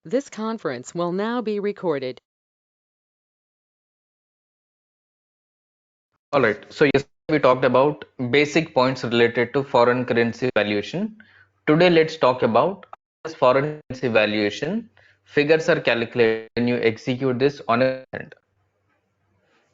This conference will now be recorded. All right. So yesterday we talked about basic points related to foreign currency valuation. Today let's talk about how this foreign currency valuation figures are calculated when you execute this on a end.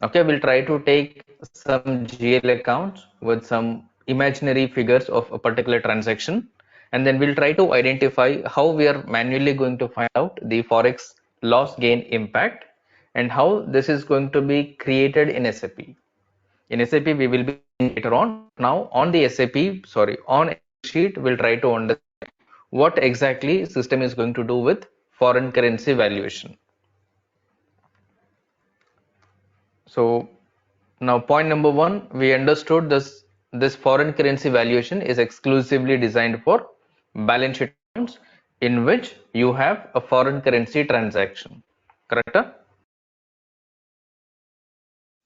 Okay, we'll try to take some GL accounts with some imaginary figures of a particular transaction, and then we'll try to identify how we are manually going to find out the forex loss gain impact and how this is going to be created in SAP. In SAP, we will be later on. Now, on the on sheet, we'll try to understand what exactly system is going to do with foreign currency valuation. So now point number one, we understood this foreign currency valuation is exclusively designed for balance sheet accounts in which you have a foreign currency transaction. Correct?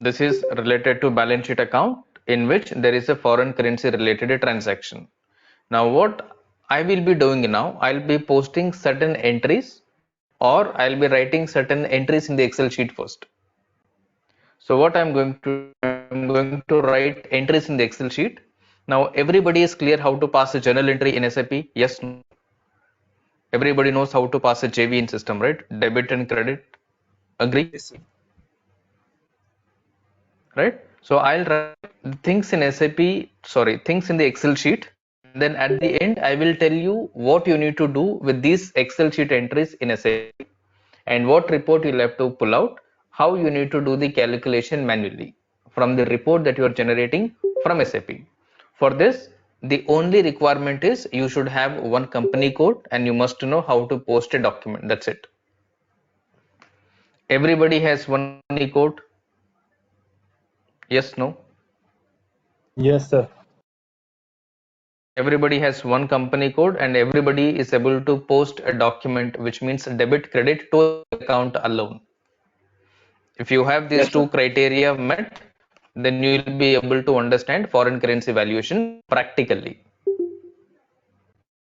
This is related to balance sheet account in which there is a foreign currency related transaction. Now what I will be doing now, I'll be posting certain entries or I'll be writing certain entries in the Excel sheet first. So what I'm going to write entries in the Excel sheet. Now everybody is clear how to pass a journal entry in SAP? Yes, no. Everybody knows how to pass a JV in system, right? Debit and credit. Agree? Yes, sir. Right? So I'll write things in things in the Excel sheet. Then at the end, I will tell you what you need to do with these Excel sheet entries in SAP and what report you'll have to pull out, how you need to do the calculation manually from the report that you are generating from SAP. For this, the only requirement is you should have one company code and you must know how to post a document. That's it. Everybody has one company code. Yes, no. Yes, sir. Everybody has one company code and everybody is able to post a document, which means debit credit to account alone. If you have these Yes, sir. two criteria met, then you will be able to understand foreign currency valuation practically.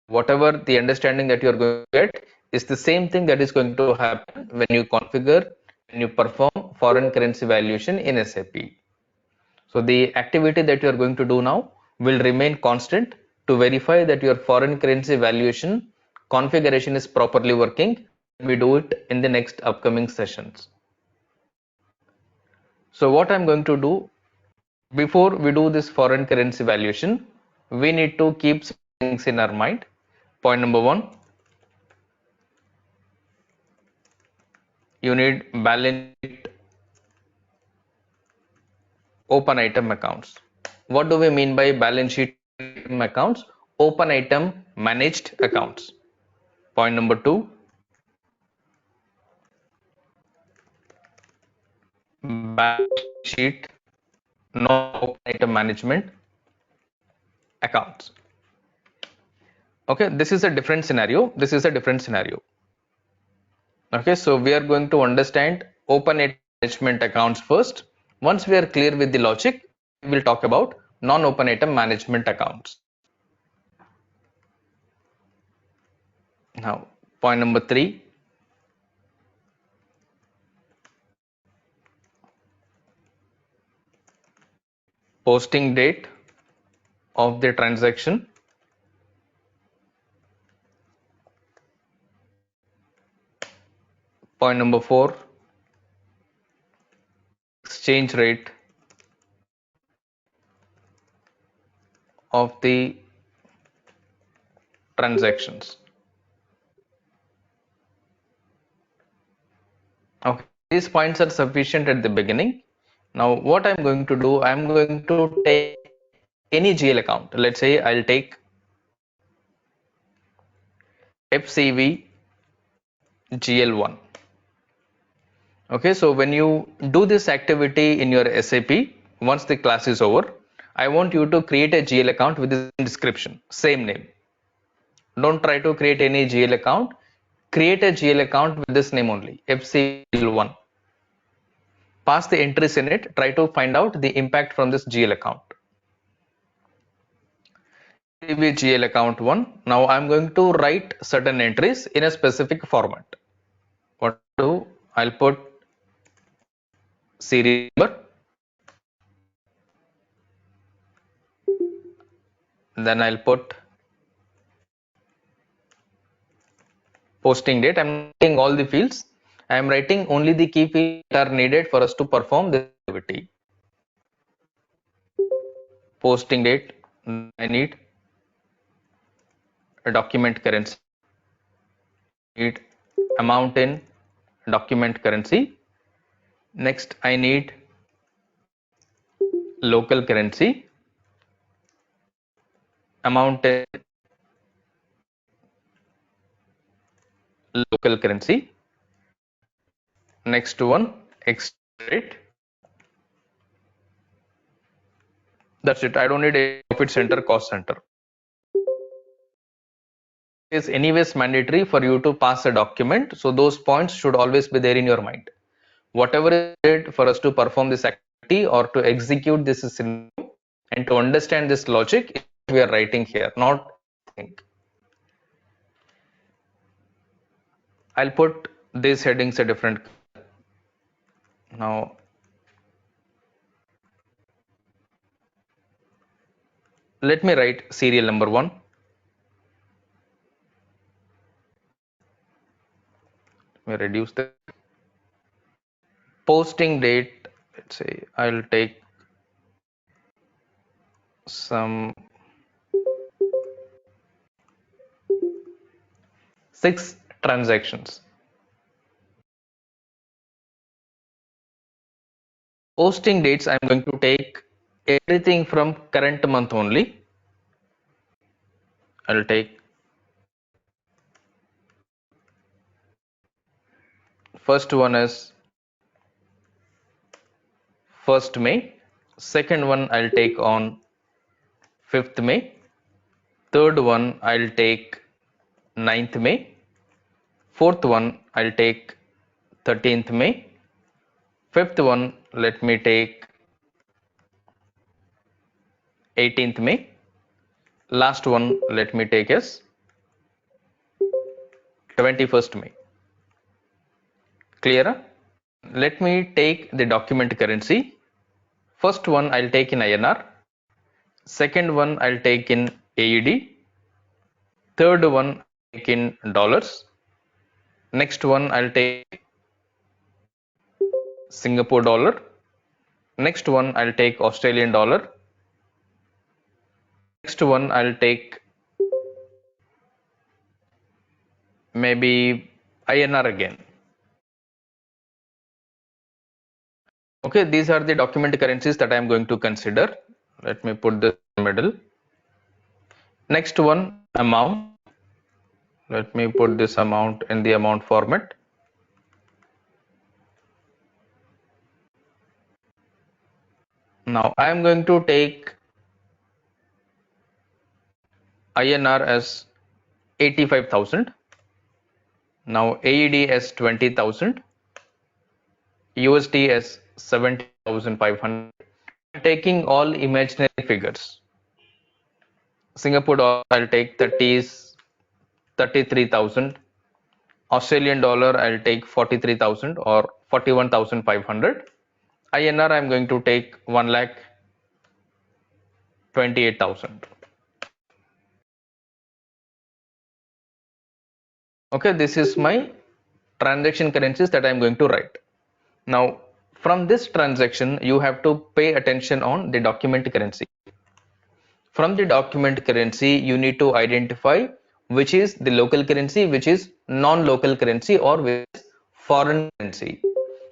Whatever the understanding that you are going to get is the same thing that is going to happen when you configure and you perform foreign currency valuation in SAP. So the activity that you are going to do now will remain constant to verify that your foreign currency valuation configuration is properly working. We do it in the next upcoming sessions. So what I'm going to do before we do this foreign currency valuation, we need to keep things in our mind. Point number one, you need balance sheet open item accounts. What do we mean by balance sheet accounts? Open item managed accounts. Point number two, balance sheet non open item management accounts. Okay, this is a different scenario. This is a different scenario. Okay, so we are going to understand open item management accounts first. Once we are clear with the logic, we will talk about non-open item management accounts. Now, point number three, posting date of the transaction. Point number four, exchange rate of the transactions. Okay, these points are sufficient at the beginning. Now, what I'm going to do, I'm going to take any GL account. Let's say I'll take FCV GL1. Okay, so when you do this activity in your SAP, once the class is over, I want you to create a GL account with this description, same name. Don't try to create any GL account. Create a GL account with this name only, FCL1. Pass the entries in it. Try to find out the impact from this GL account. FCV GL account 1. Now I'm going to write certain entries in a specific format. what I'll do, I'll put serial number, then I'll put posting date. I'm not writing all the fields. I am writing only the key fields that are needed for us to perform this activity. Posting date, I need a document currency, need amount in document currency. Next, I need local currency, amount in local currency. Next one, exchange rate. That's it. I don't need a profit center, cost center. It is anyways mandatory for you to pass a document, so those points should always be there in your mind. Whatever is needed for us to perform this activity or to execute this scenario and to understand this logic is what we are writing here, not anything. I'll put these headings a different color. Now let me write serial number 1. Let me reduce the posting date. Let's say I'll take some 6 transactions. Posting dates, I'm going to take everything from current month only. I'll take first one is 1st May, second one I'll take on 5th May, third one I'll take 9th May, fourth one I'll take 13th May, fifth one let me take 18th May, last one let me take as 21st May. Clear? Let me take the document currency. First one I'll take in INR, second one I'll take in AED, third one I'll take in dollars, next one I'll take Singapore dollar, next one I'll take Australian dollar, next one I'll take maybe INR again. Okay, these are the document currencies that I am going to consider. Let me put this in the middle. Next one, amount. Let me put this amount in the amount format. Now I am going to take INR as 85,000. Now AED as 20,000. USD as 70,500. Taking all imaginary figures. Singapore dollar I'll take 33,000. Australian dollar I'll take 43,000 or 41,500. INR I'm going to take 1,28,000. Okay, this is my transaction currencies that I'm going to write. Now from this transaction you have to pay attention on the document currency. From the document currency you need to identify which is the local currency, which is non-local currency, or which is foreign currency.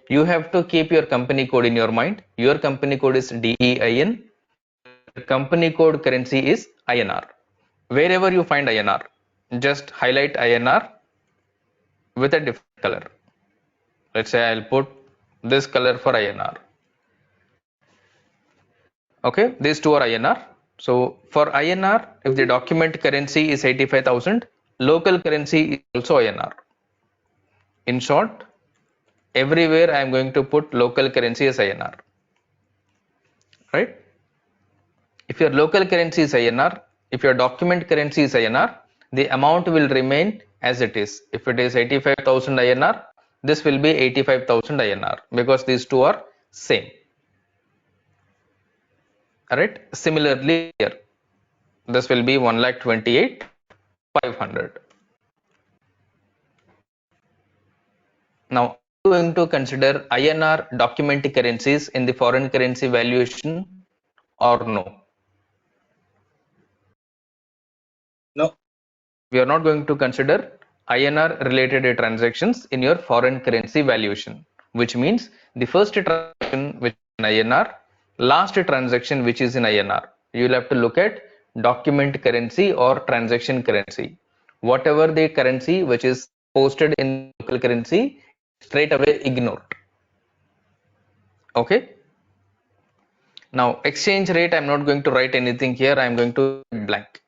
You have to keep your company code in your mind. Your company code is DEIN. The company code currency is INR. Wherever you find INR, just highlight INR with a different color. Let's say I'll put this color for INR. Okay, these two are INR. So for INR, if the document currency is 85,000, local currency is also INR. In short, everywhere I am going to put local currency as INR. Right? If your local currency is INR, if your document currency is INR, the amount will remain as it is. If it is 85,000 INR, this will be 85,000 INR because these two are same. Alright, similarly here, this will be 1,28,500. Now, are you going to consider INR document currencies in the foreign currency valuation or no? No. We are not going to consider INR related transactions in your foreign currency valuation, which means the first transaction which is in INR, last transaction which is in INR. You will have to look at document currency or transaction currency. Whatever the currency which is posted in local currency, straight away ignore. Okay. Now exchange rate, I'm not going to write anything here. I'm going to blank.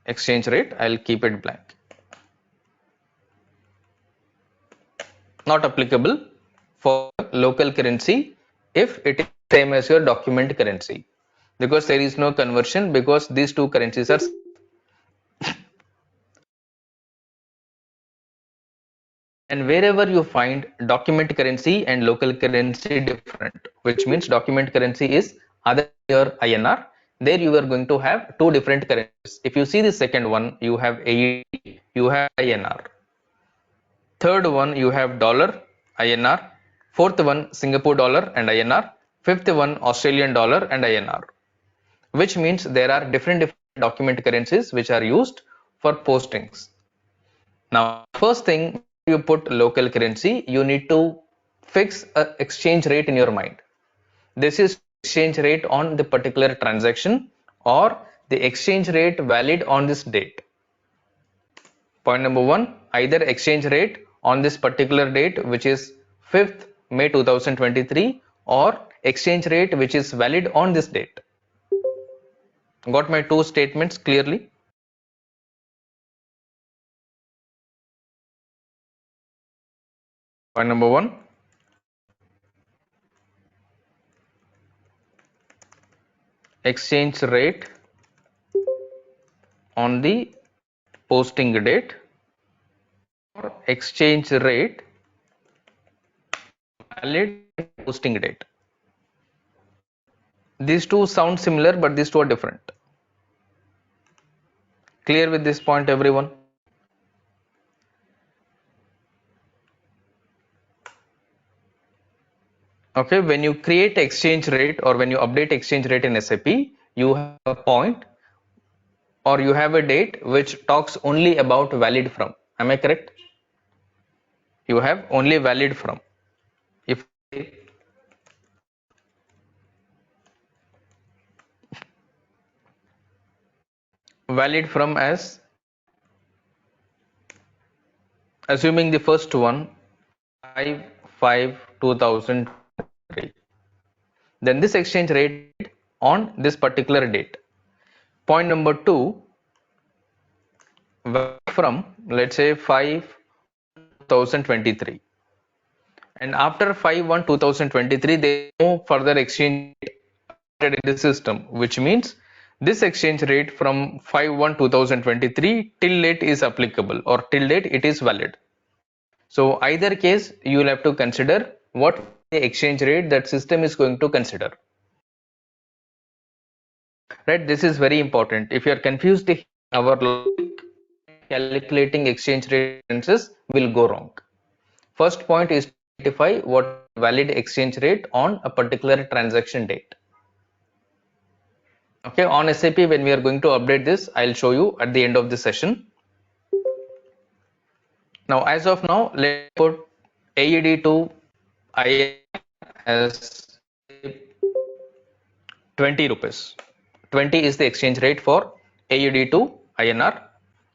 Exchange rate, I'll keep it blank. Not applicable for local currency if it is same as your document currency, because there is no conversion, because these two currencies are, and wherever you find document currency and local currency different, which means document currency is other than your INR, there you are going to have two different currencies. If you see the second one, you have AED, you have INR. Third one, you have dollar, INR. Fourth one, Singapore dollar and INR. Fifth one, Australian dollar and INR. Which means there are different document currencies which are used for postings. Now, first thing, you put local currency, you need to fix an exchange rate in your mind. This is exchange rate on the particular transaction or the exchange rate valid on this date. Point number one, either exchange rate on this particular date, which is 5th May 2023, or exchange rate which is valid on this date. Got my two statements clearly? Point number one, exchange rate on the posting date or exchange rate valid posting date. These two sound similar, but these two are different. Clear with this point, everyone? Okay, when you create exchange rate or when you update exchange rate in SAP, you have a point or you have a date which talks only about valid from. Am I correct? You have only valid from. If valid from as, assuming the first one 5/5/2003, then this exchange rate on this particular date. Point number two, from, let's say, 5/2023, and after 5/1/2023 there is no further exchange rate in the system, which means this exchange rate from 5/1/2023 till date is applicable, or till date it is valid. So either case you will have to consider what the exchange rate that system is going to consider. Right, this is very important. If you are confused, our logic calculating exchange rate differences will go wrong. First point is to identify what valid exchange rate on a particular transaction date. Okay, on SAP, when we are going to update this, I'll show you at the end of the session. Now, as of now, let's put AED to INR as 20 rupees. 20 is the exchange rate for AED to INR.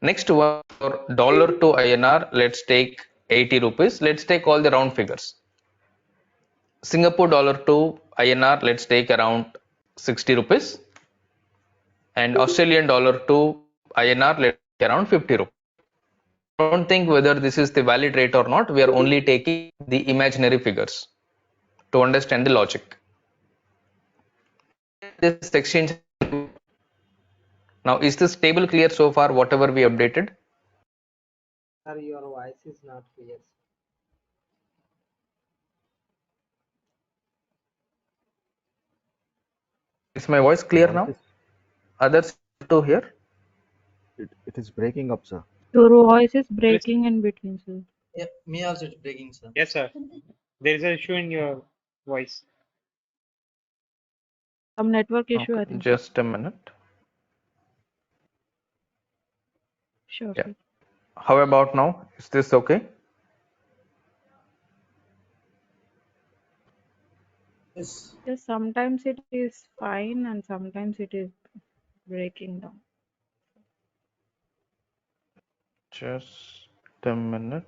Next one, for dollar to INR, let's take 80 rupees. Let's take all the round figures. Singapore dollar to INR, let's take around 60 rupees. And Australian dollar to INR, let's take around 50 rupees. Don't think whether this is the valid rate or not. We are only taking the imaginary figures to understand the logic. This exchange. Now, is this table clear so far, whatever we updated? Sir, your voice is not clear. Is my voice Your clear voice now? is Others to hear? it is breaking up, sir. Your voice is Yes, breaking in between, sir. Yeah, me also it's breaking, sir. yes, sir. There is an issue in your voice. Some network issue, Okay, I think so. just a minute. Sure, Yeah. sir. How about now? Is this okay? Yes. Yes, sometimes it is fine and sometimes it is breaking down. Just a minute.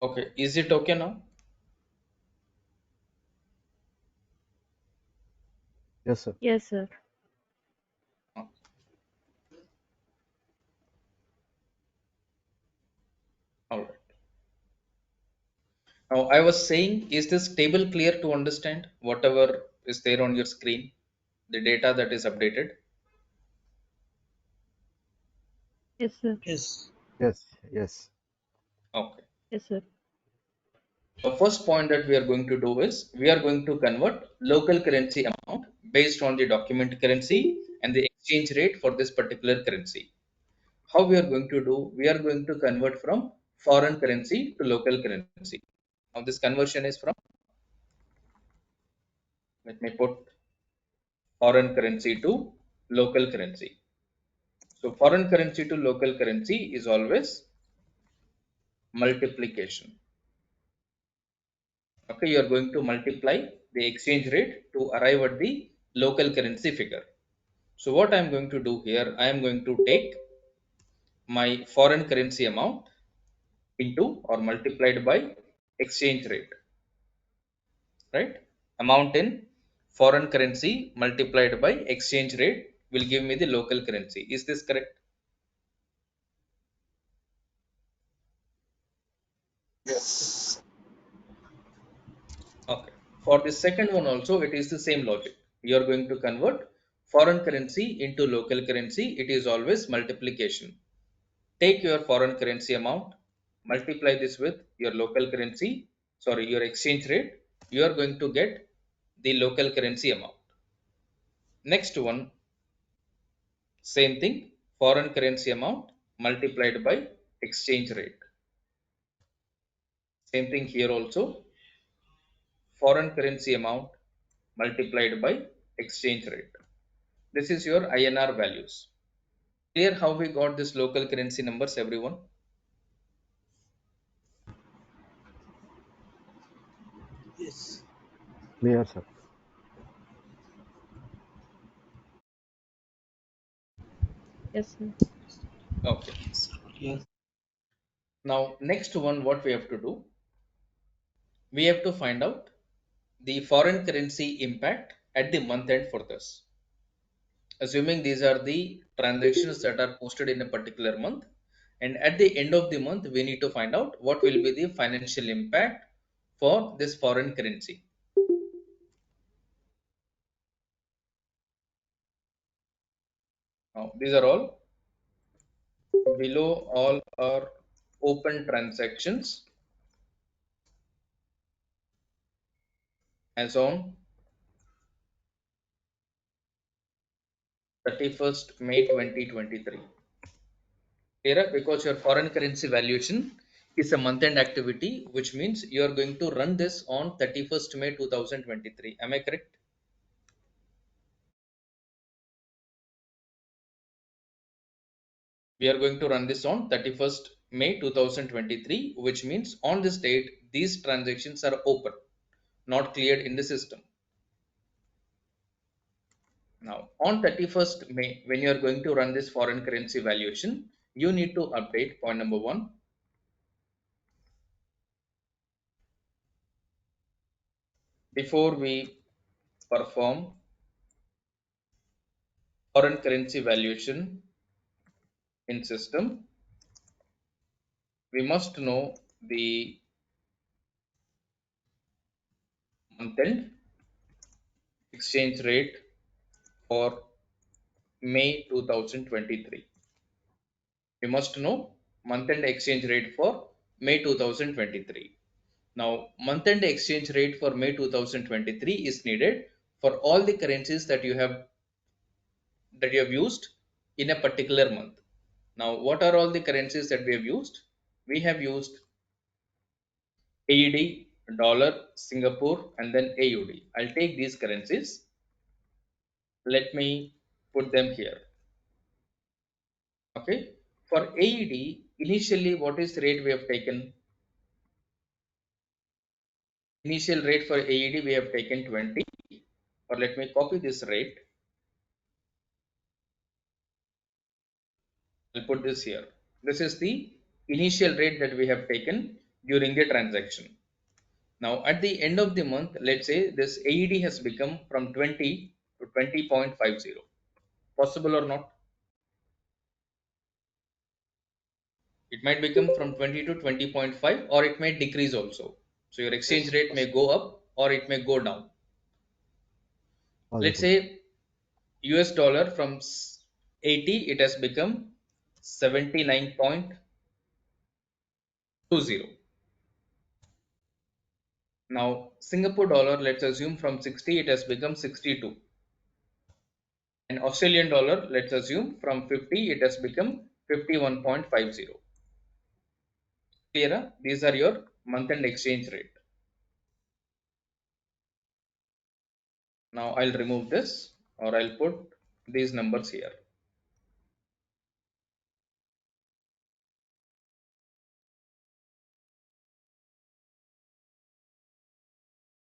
Okay. Is it okay now? Yes, sir. Yes, sir. Oh, all right. Now I was saying, is this table clear to understand whatever is there on your screen, the data that is updated? Yes, sir. Yes. Yes, yes. Okay. Yes, sir. The first point that we are going to do is we are going to convert local currency amount based on the document currency and the exchange rate for this particular currency. How we are going to do? We are going to convert from foreign currency to local currency. Now this conversion is from, let me put foreign currency to local currency. So foreign currency to local currency is always multiplication. Okay, you are going to multiply the exchange rate to arrive at the local currency figure. So what I am going to do here, I am going to take my foreign currency amount into or multiplied by exchange rate, right? Amount in foreign currency multiplied by exchange rate will give me the local currency. Is this correct? Okay. For the second one also, it is the same logic. You are going to convert foreign currency into local currency. It is always multiplication. Take your foreign currency amount, multiply this with your local currency, sorry, your exchange rate. You are going to get the local currency amount. Next one, same thing, foreign currency amount multiplied by exchange rate. Same thing here also, foreign currency amount multiplied by exchange rate. This is your INR values. Clear how we got this local currency numbers, everyone? Yes. Clear, sir. Yes, sir. Okay. Yes. Now, next one, what we have to do, we have to find out the foreign currency impact at the month end for this. Assuming these are the transactions that are posted in a particular month, and at the end of the month, we need to find out what will be the financial impact for this foreign currency. Now, these are all below all are open transactions as on 31st May 2023. Clear? Because your foreign currency valuation is a month end activity, which means you are going to run this on 31st May 2023. Am I correct? We are going to run this on 31st May 2023, which means on this date, these transactions are open, not cleared in the system. Now, on 31st May, when you are going to run this foreign currency valuation, you need to update point number 1. Before we perform foreign currency valuation in system, we must know the month end exchange rate for May 2023. We must know month end exchange rate for May 2023. Now, month end exchange rate for May 2023 is needed for all the currencies that you have used in a particular month. Now, what are all the currencies that we have used? We have used AED, dollar, Singapore, and then AUD. I'll take these currencies. Let me put them here. Okay. For AED, initially, what is the rate we have taken? Initial rate for AED we have taken 20, or let me copy this rate. I'll put this here. This is the initial rate that we have taken during the transaction. Now at the end of the month, let's say this AED has become from 20 to 20.50. Possible or not? It might become from 20 to 20.5, or it may decrease also. So your exchange Yes, rate may go up or it may go down. Let's possible. say US dollar from 80, it has become 79.20. Now Singapore dollar, let's assume from 60 it has become 62. And Australian dollar, let's assume from 50 it has become 51.50. Clear? These are your month end exchange rate. Now I'll remove this, or I'll put these numbers here.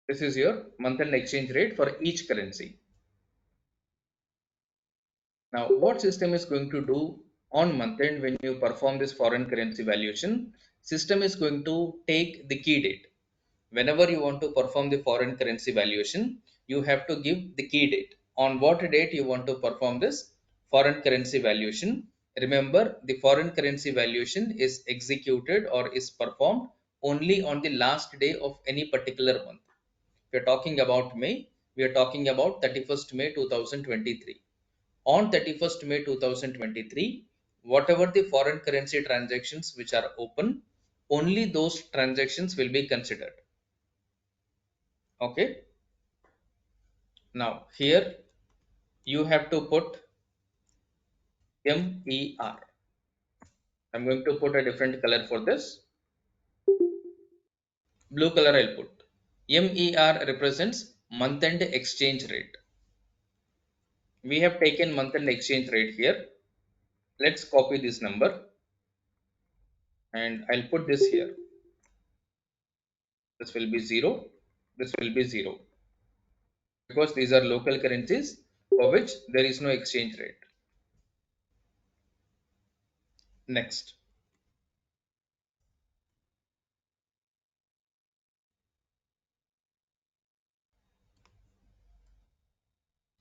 This is your month end exchange rate for each currency. Now, what system is going to do on month end when you perform this foreign currency valuation? System is going to take the key date. Whenever you want to perform the foreign currency valuation, you have to give the key date. On what date you want to perform this foreign currency valuation? Remember, the foreign currency valuation is executed or is performed only on the last day of any particular month. If we are talking about May, we are talking about 31st May 2023. On 31st May 2023, whatever the foreign currency transactions which are open, only those transactions will be considered. Okay. Now here you have to put MER. I'm going to put a different color for this. Blue color I'll put. MER represents month end exchange rate. We have taken month end exchange rate here. Let's copy this number and I'll put this here. This will be 0. This will be 0. Because these are local currencies for which there is no exchange rate. Next.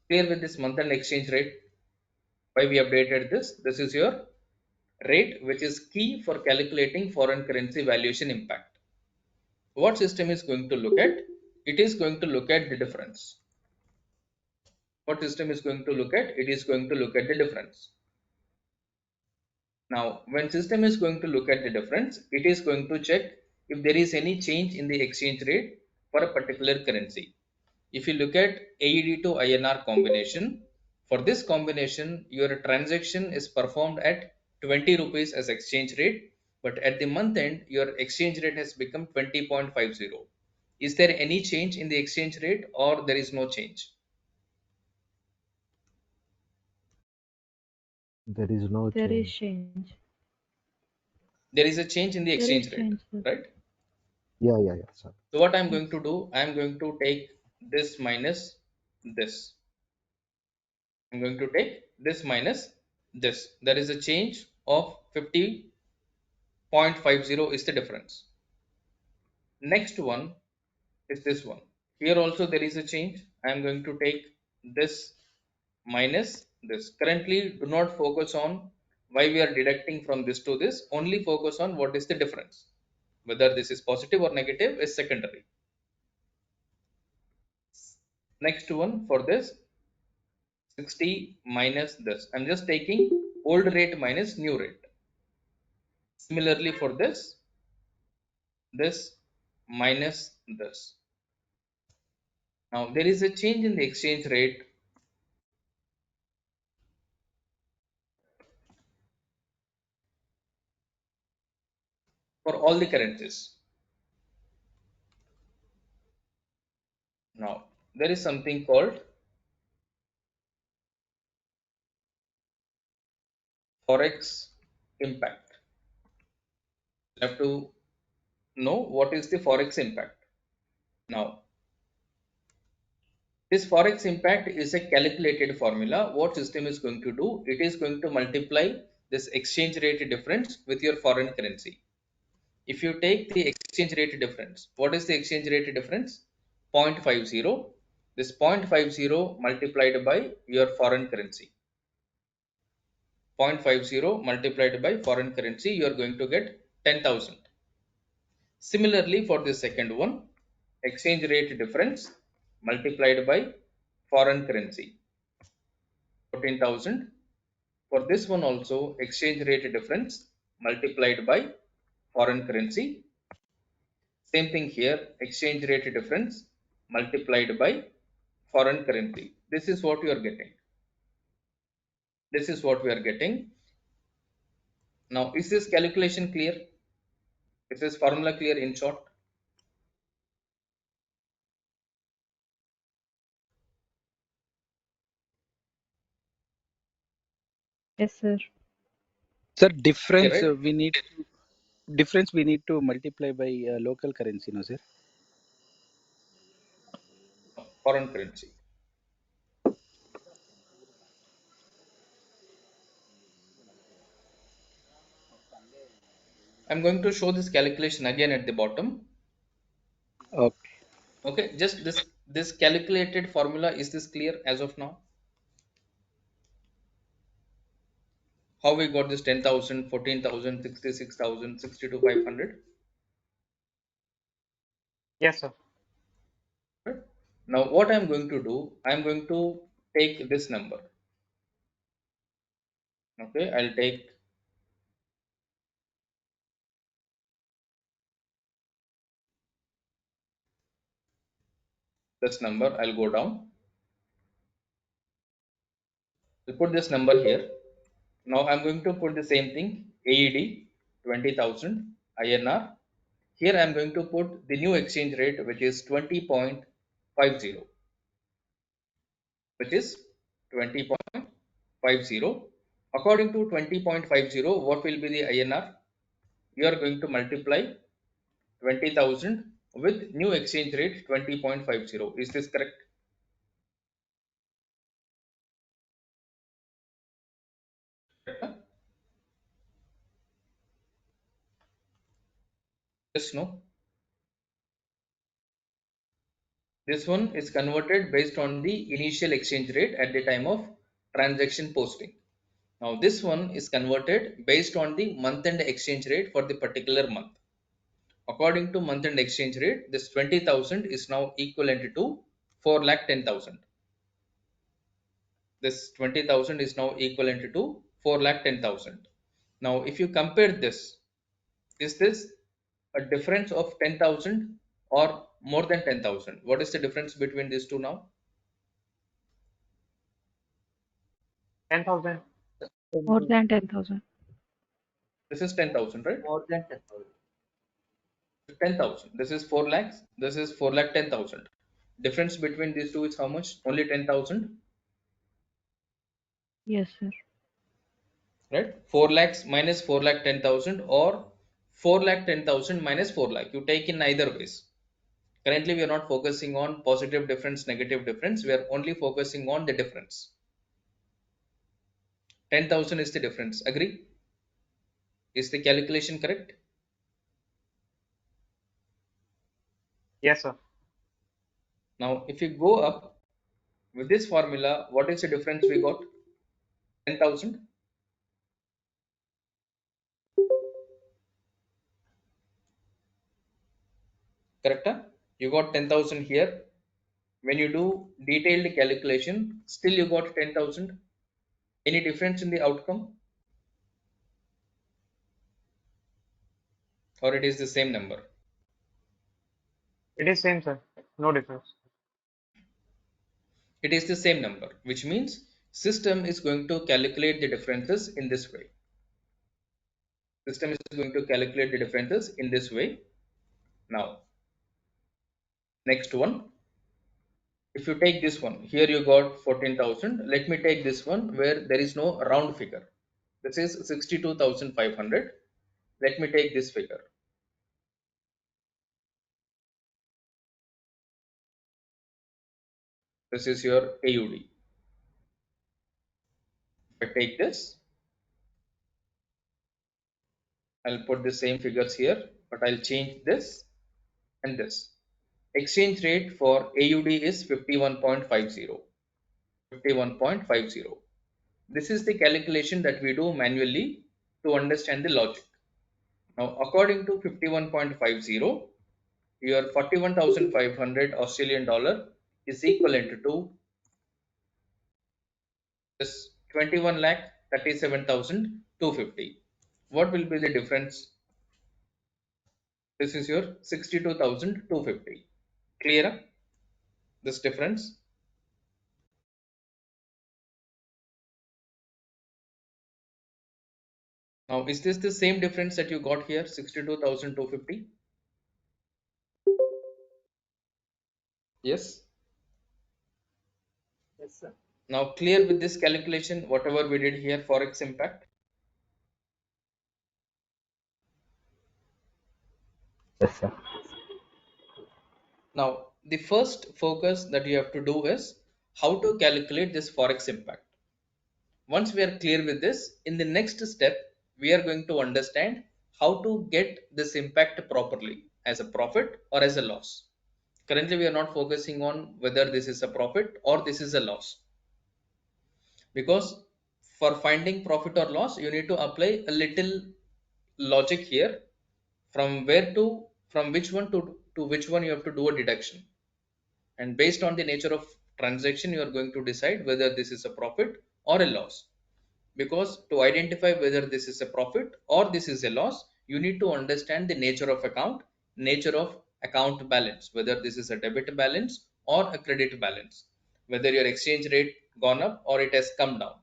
Clear with this month end exchange rate? Why we updated this? This is your rate which is key for calculating foreign currency valuation impact. What system is going to look at? It is going to look at the difference. What system is going to look at? It is going to look at the difference. Now, when system is going to look at the difference, it is going to check if there is any change in the exchange rate for a particular currency. If you look at AED to INR combination, for this combination, your transaction is performed at 20 rupees as exchange rate, but at the month end, your exchange rate has become 20.50. Is there any change in the exchange rate or there is no change? There is no There is change. change. There is a change in the There is exchange rate, change, sir. right? Yeah, sir. So what I'm Yes. going to do, I'm going to take this minus this. I'm going to take this minus this. There is a change of 50.50 is the difference. Next one is this one. Here also there is a change. I am going to take this minus this. Currently, do not focus on why we are deducting from this to this. Only focus on what is the difference. Whether this is positive or negative is secondary. Next one for this 60 minus this. I'm just taking old rate minus new rate. Similarly for this minus this. Now there is a change in the exchange rate for all the currencies. Now there is something called forex impact. You have to know what is the forex impact. Now this forex impact is a calculated formula. What system is going to do? It is going to multiply this exchange rate difference with your foreign currency. If you take the exchange rate difference, what is the exchange rate difference? 0.50. This 0.50 multiplied by your foreign currency. 0.50 multiplied by foreign currency, you are going to get 10,000. Similarly, for the second one, exchange rate difference multiplied by foreign currency, 14,000. For this one also, exchange rate difference multiplied by foreign currency. Same thing here, exchange rate difference multiplied by foreign currency. This is what you are getting. This is what we are getting. Now, is this calculation clear? Is this formula clear in short? Yes, sir. Sir, Clear, difference right? we need to multiply by local currency, no, sir? Foreign currency. I'm going to show this calculation again at the bottom. Okay. Okay, just this calculated formula, is this clear as of now? How we got this 10,000, 14,000, 66,000, 62,500? Yes, sir. Right? Now what I'm going to do, I'm going to take this number. Okay, I'll take this number, I'll go down. I'll put this number here. Now I'm going to put the same thing, AED 20,000 INR. Here I'm going to put the new exchange rate, which is 20.50, which is 20.50. According to 20.50, what will be the INR? You are going to multiply 20,000 with new exchange rate 20.50. Is this correct? Yes, no. This one is converted based on the initial exchange rate at the time of transaction posting. Now this one is converted based on the month-end exchange rate for the particular month. According to month-end exchange rate, this 20,000 is now equivalent to 4,10,000. This 20,000 is now equivalent to 4,10,000. Now if you compare this, is this a difference of 10,000 or more than 10,000? What is the difference between these two now? 10,000. More than 10,000. This is 10,000, right? More than 10,000. 10,000. This is 4 lakhs. This is 4 lakh 10,000. Difference between these two is how much? Only 10,000. Yes, sir. right? 4 lakhs minus 4 lakh 10,000 or 4 lakh 10,000 minus 4 lakh. You take in either ways. Currently, we are not focusing on positive difference, negative difference. We are only focusing on the difference. 10,000 is the difference. Agree? Is the calculation correct? Yes, sir. Now, if you go up with this formula, what is the difference we got? 10,000. Correct? Huh? You got 10,000 here. When you do detailed calculation, still you got 10,000. Any difference in the outcome? Or it is the same number? It is same, sir. No difference. It is the same number, which means system is going to calculate the differences in this way. System is going to calculate the differences in this way. Now, next one. If you take this one, here you got 14,000. Let me take this one where there is no round figure. This is 62,500. Let me take this figure. This is your AUD. If I take this, I'll put the same figures here, but I'll change this and this. Exchange rate for AUD is 51.50. 51.50. This is the calculation that we do manually to understand the logic. Now, according to 51.50, your 41,500 Australian dollar is equivalent to this 21 lakh 37,250. What will be the difference? This is your 62,250. Clear this difference? Now, is this the same difference that you got here, 62,250? Yes. Yes, sir. Now, clear with this calculation, whatever we did here, Forex impact? Yes, sir. Now, the first focus that you have to do is how to calculate this Forex impact. Once we are clear with this, in the next step, we are going to understand how to get this impact properly as a profit or as a loss. Currently, we are not focusing on whether this is a profit or this is a loss, because for finding profit or loss, you need to apply a little logic here, from where to, from which one to which one you have to do a deduction. And based on the nature of transaction, you are going to decide whether this is a profit or a loss. Because to identify whether this is a profit or this is a loss, you need to understand the nature of account, nature of account balance, whether this is a debit balance or a credit balance, whether your exchange rate gone up or it has come down.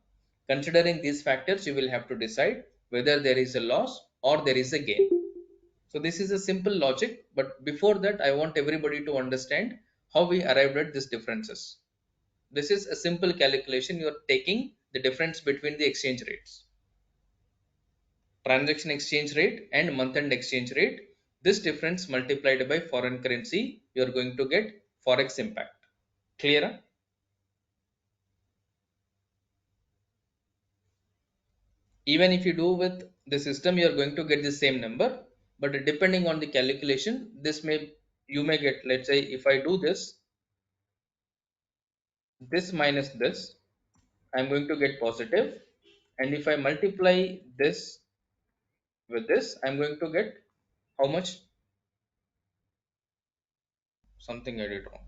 Considering these factors, you will have to decide whether there is a loss or there is a gain. So this is a simple logic, but before that, I want everybody to understand how we arrived at these differences. This is a simple calculation. You are taking the difference between the exchange rates, transaction exchange rate and month-end exchange rate. This difference multiplied by foreign currency, you are going to get Forex impact. Clear? Even if you do with the system, you are going to get the same number, but depending on the calculation, this may, you may get, let's say if I do this minus this, I'm going to get positive, and if I multiply this with this, I'm going to get how much? Something I did wrong.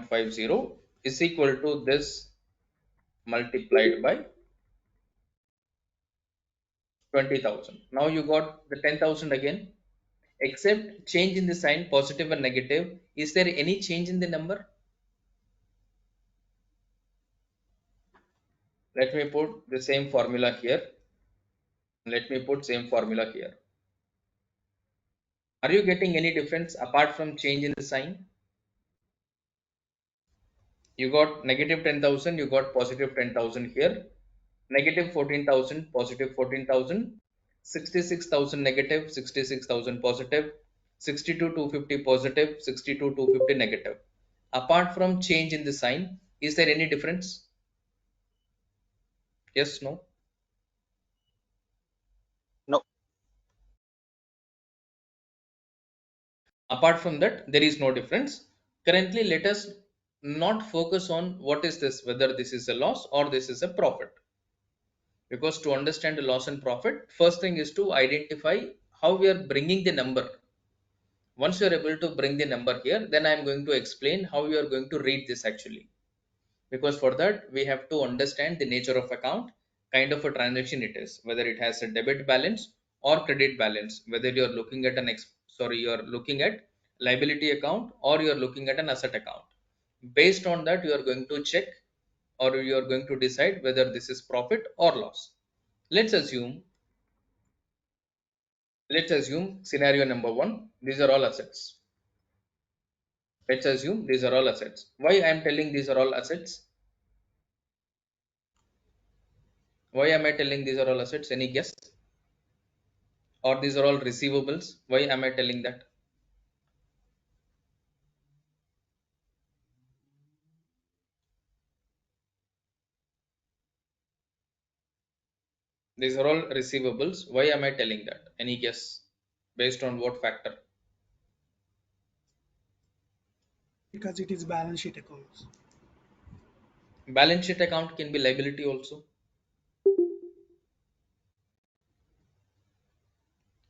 0.50 is equal to this multiplied by 20,000. Now you got the 10,000 again, except change in the sign, positive and negative. Is there any change in the number? Let me put the same formula here. Let me put same formula here. Are you getting any difference apart from change in the sign? You got negative 10,000, you got positive 10,000 here, negative 14,000, positive 14,000, 66,000 negative, 66,000 positive, 62,250 positive, 62,250 negative. Apart from change in the sign, is there any difference? Yes, no? No. Apart from that, there is no difference. Currently, let us not focus on what is this, whether this is a loss or this is a profit. Because to understand the loss and profit, first thing is to identify how we are bringing the number. Once you are able to bring the number here, then I am going to explain how you are going to read this actually. Because for that, we have to understand the nature of account, kind of a transaction it is, whether it has a debit balance or credit balance, whether you are looking at you are looking at liability account or you are looking at an asset account. Based on that, you are going to check or you are going to decide whether this is profit or loss. Let's assume scenario number one, these are all assets. Let's assume these are all assets. Why I am telling these are all assets? Why am I telling these are all assets? Any guess? Or these are all receivables? Why am I telling that? These are all receivables. Why am I telling that? Any guess? Based on what factor? Because it is balance sheet accounts. Balance sheet account can be liability also.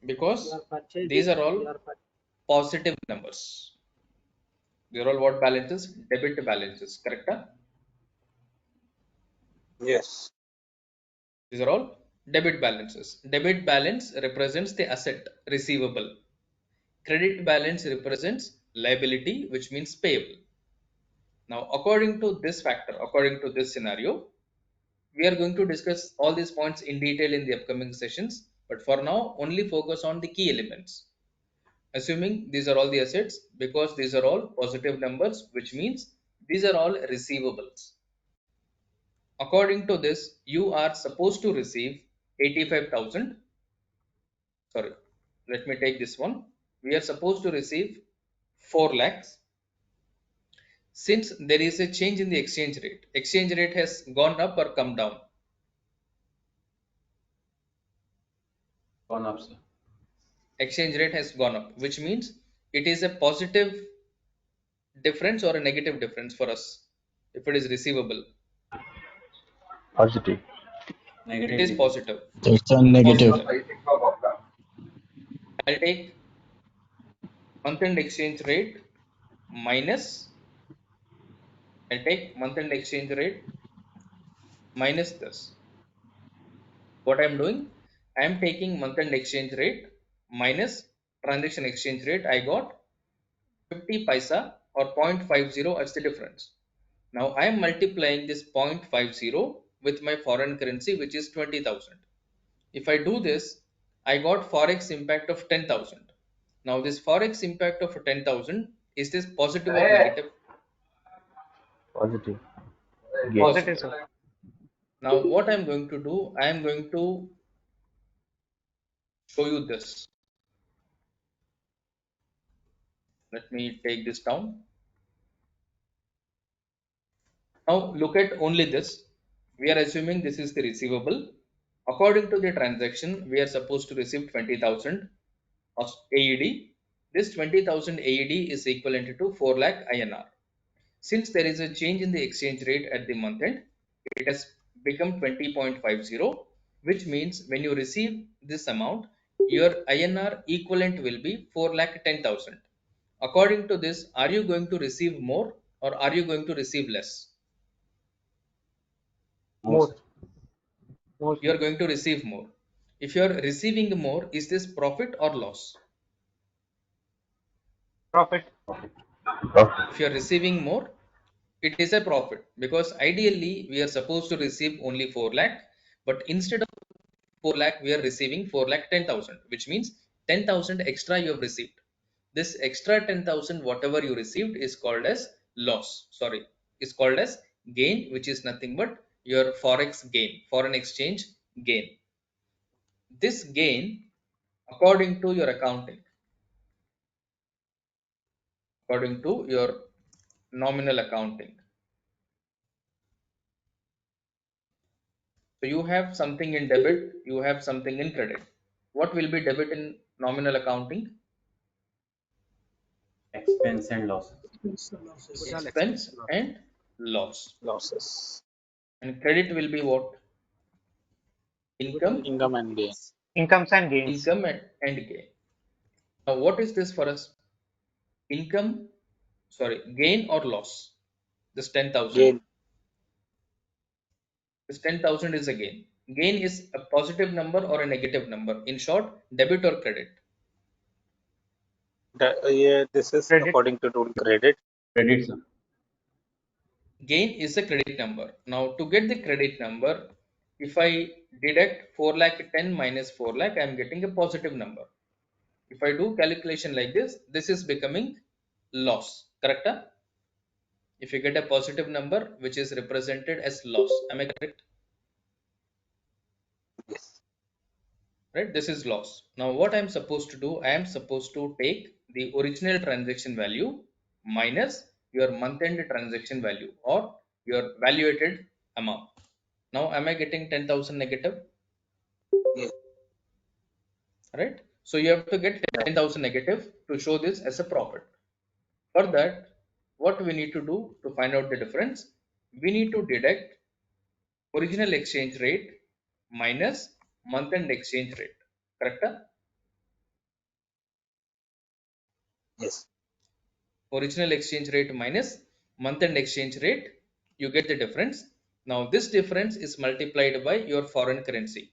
You Because are purchasing. these are You all are positive numbers. These are all what balances? Debit balances. Correct? Huh? Yes. These are all debit balances. Debit balance represents the asset receivable. Credit balance represents liability, which means payable. Now, according to this factor, according to this scenario, we are going to discuss all these points in detail in the upcoming sessions. But for now, only focus on the key elements. Assuming these are all the assets, because these are all positive numbers, which means these are all receivables. According to this, you are supposed to receive 85,000. Sorry, let me take this one. We are supposed to receive 4 lakhs. Since there is a change in the exchange rate has gone up or come down? Gone up, sir. Exchange rate has gone up, which means it is a positive difference or a negative difference for us if it is receivable. Positive. It is Negative. positive. It's a negative. Positive. I'll take month end exchange rate minus, I'll take month end exchange rate minus this. What I'm doing, I'm taking month end exchange rate minus transaction exchange rate. I got 50 paisa or 0.50 as the difference. Now I am multiplying this 0.50 with my foreign currency, which is 20,000. If I do this, I got forex impact of 10,000. Now this forex impact of 10,000, is this positive or negative? Positive. Gain. Positive, Positive. sir. Now what I'm going to do, I am going to show you this. Let me take this down. Now look at only this. We are assuming this is the receivable. According to the transaction, we are supposed to receive 20,000 of AED. This 20,000 AED is equivalent to 4 lakh INR. Since there is a change in the exchange rate at the month end, it has become 20.50, which means when you receive this amount, your INR equivalent will be 4 lakh 10,000. According to this, are you going to receive more or are you going to receive less? More. More, You sir. are going to receive more. If you are receiving more, is this profit or loss? Profit. Profit. If you are receiving more, it is a profit because ideally we are supposed to receive only 4 lakh, but instead of 4 lakh, we are receiving 4 lakh 10,000, which means 10,000 extra you have received. This extra 10,000, whatever you received, is called as loss. Sorry. is called as gain, which is nothing but your forex gain, foreign exchange gain. This gain, according to your accounting, according to your nominal accounting. So you have something in debit, you have something in credit. What will be debit in nominal accounting? Expense and losses. Total Expense Loss. and loss. Losses. And credit will be what? Income, Income and gain. Incomes and gains. income and gain. Now what is this for us? Income, sorry, gain or loss? This 10,000. Gain. This 10,000 is a gain. Gain is a positive number or a negative number. In short, debit or credit. Yeah, this is Credit. according to rule credit. Credit, sir. Gain is a credit number. Now to get the credit number, if I deduct 4 lakh 10 minus 4 lakh, I am getting a positive number. If I do calculation like this is becoming loss. Correct? If you get a positive number which is represented as loss, am I correct? Yes. Right, this is loss. Now what I'm supposed to do, I am supposed to take the original transaction value minus your month end transaction value or your valuated amount. Now am I getting 10,000 negative? Yes. Right, so you have to get 10,000 negative to show this as a profit. For that, what we need to do to find out the difference, we need to deduct original exchange rate minus month end exchange rate. Correct? Yes. Original exchange rate minus month end exchange rate, you get the difference. Now this difference is multiplied by your foreign currency.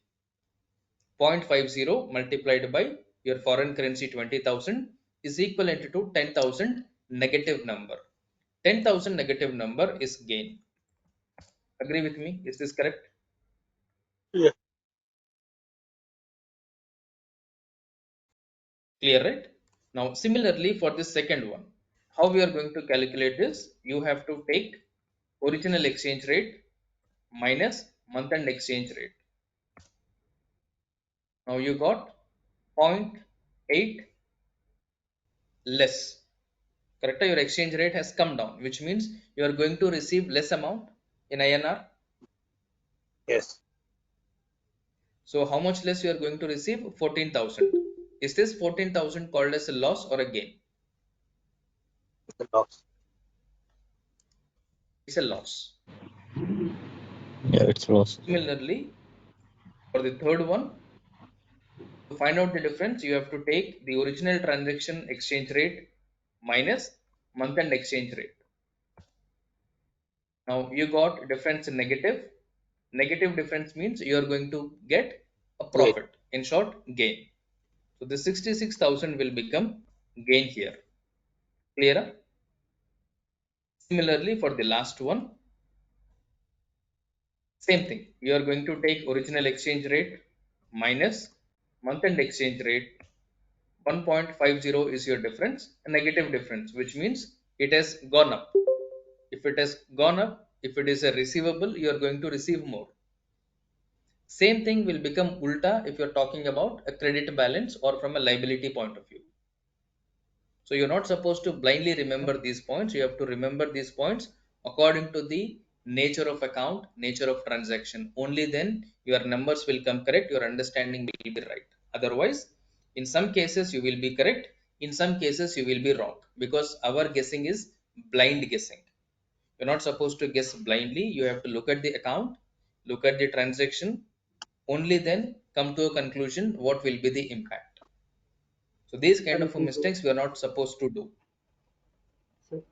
0.50 multiplied by your foreign currency 20,000 is equivalent to 10,000 negative number. 10,000 negative number is gain. Agree with me? Is this correct? Yeah. Clear, right? Now similarly for this second one, how we are going to calculate this? You have to take original exchange rate minus month end exchange rate. Now you got 0.8 less. Correct? Your exchange rate has come down, which means you are going to receive less amount in INR. Yes. So how much less you are going to receive? 14,000. Is this 14,000 called as a loss or a gain? The loss. It's a loss. Yeah, it's loss. Similarly, for the third one, to find out the difference, you have to take the original transaction exchange rate minus month end exchange rate. Now you got difference in negative. Negative difference means you are going to get a Gain. profit. In short, gain. So the 66,000 will become gain here. Clear? Similarly, for the last one, same thing. You are going to take original exchange rate minus month end exchange rate. 1.50 is your difference, a negative difference, which means it has gone up. If it has gone up, if it is a receivable, you are going to receive more. Same thing will become ulta if you're talking about a credit balance or from a liability point of view. So you're not supposed to blindly remember these points. You have to remember these points according to the nature of account, nature of transaction. Only then your numbers will come correct, your understanding will be right. Otherwise, in some cases you will be correct, in some cases you will be wrong, because our guessing is blind guessing. You're not supposed to guess blindly. You have to look at the account, look at the transaction, only then come to a conclusion what will be the impact. So these kind Sir, of mistakes we are not supposed to do. sir,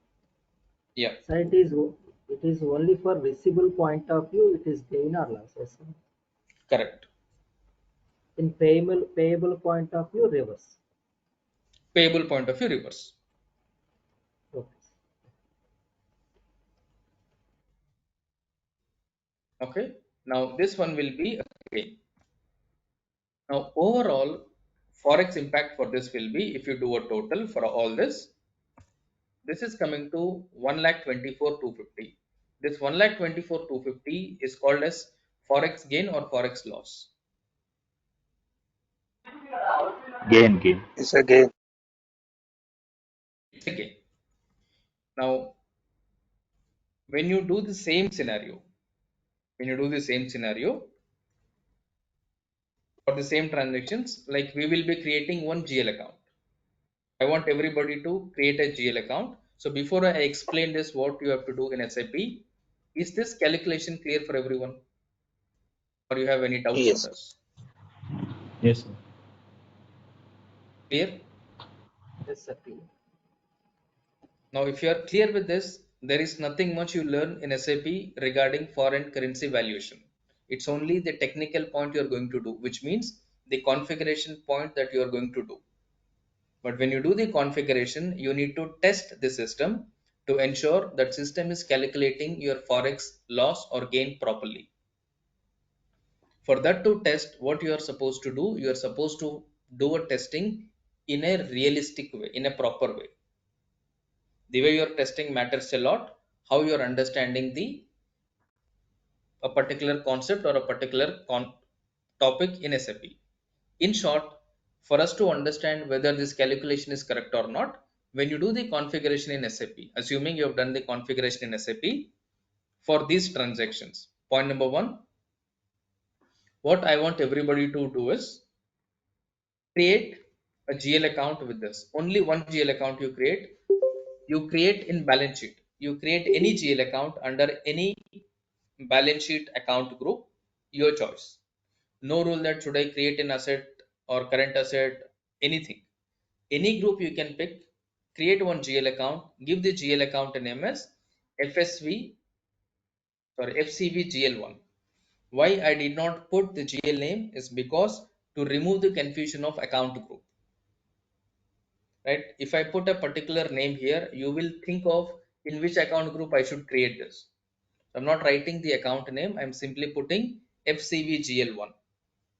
Yeah, sir, it is only for receivable point of view. It is gain or loss. Yes, sir. correct. In payable point of view, reverse. Payable point of view, reverse. Okay. Okay. Now this one will be a gain. Now overall forex impact for this will be, if you do a total for all this is coming to 1,24,250. This 1,24,250 is called as forex gain or forex loss. Gain. It's a gain. It's a gain. Now, when you do the same scenario, for the same transactions, like we will be creating one GL account. I want everybody to create a GL account. So before I explain this, what you have to do in SAP, is this calculation clear for everyone? Or you have any doubts on Yes. this? Yes, sir. Clear? Yes, sir. Clear. Now, if you are clear with this, there is nothing much you learn in SAP regarding foreign currency valuation. It's only the technical point you are going to do, which means the configuration point that you are going to do. But when you do the configuration, you need to test the system to ensure that system is calculating your forex loss or gain properly. For that to test, what you are supposed to do, you are supposed to do a testing in a realistic way, in a proper way. The way you're testing matters a lot, how you're understanding the a particular concept or a particular topic in SAP. In short, for us to understand whether this calculation is correct or not, when you do the configuration in SAP, assuming you have done the configuration in SAP for these transactions, point number one, what I want everybody to do is create a GL account with this. Only one GL account you create. You create in balance sheet. You create any GL account under any balance sheet account group, your choice. No rule that should I create an asset or current asset, anything. Any group you can pick, create one GL account, give the GL account a name as FCV GL1. Why I did not put the GL name is because to remove the confusion of account group. Right? If I put a particular name here, you will think of in which account group I should create this. So I'm not writing the account name. I'm simply putting FCVGL1.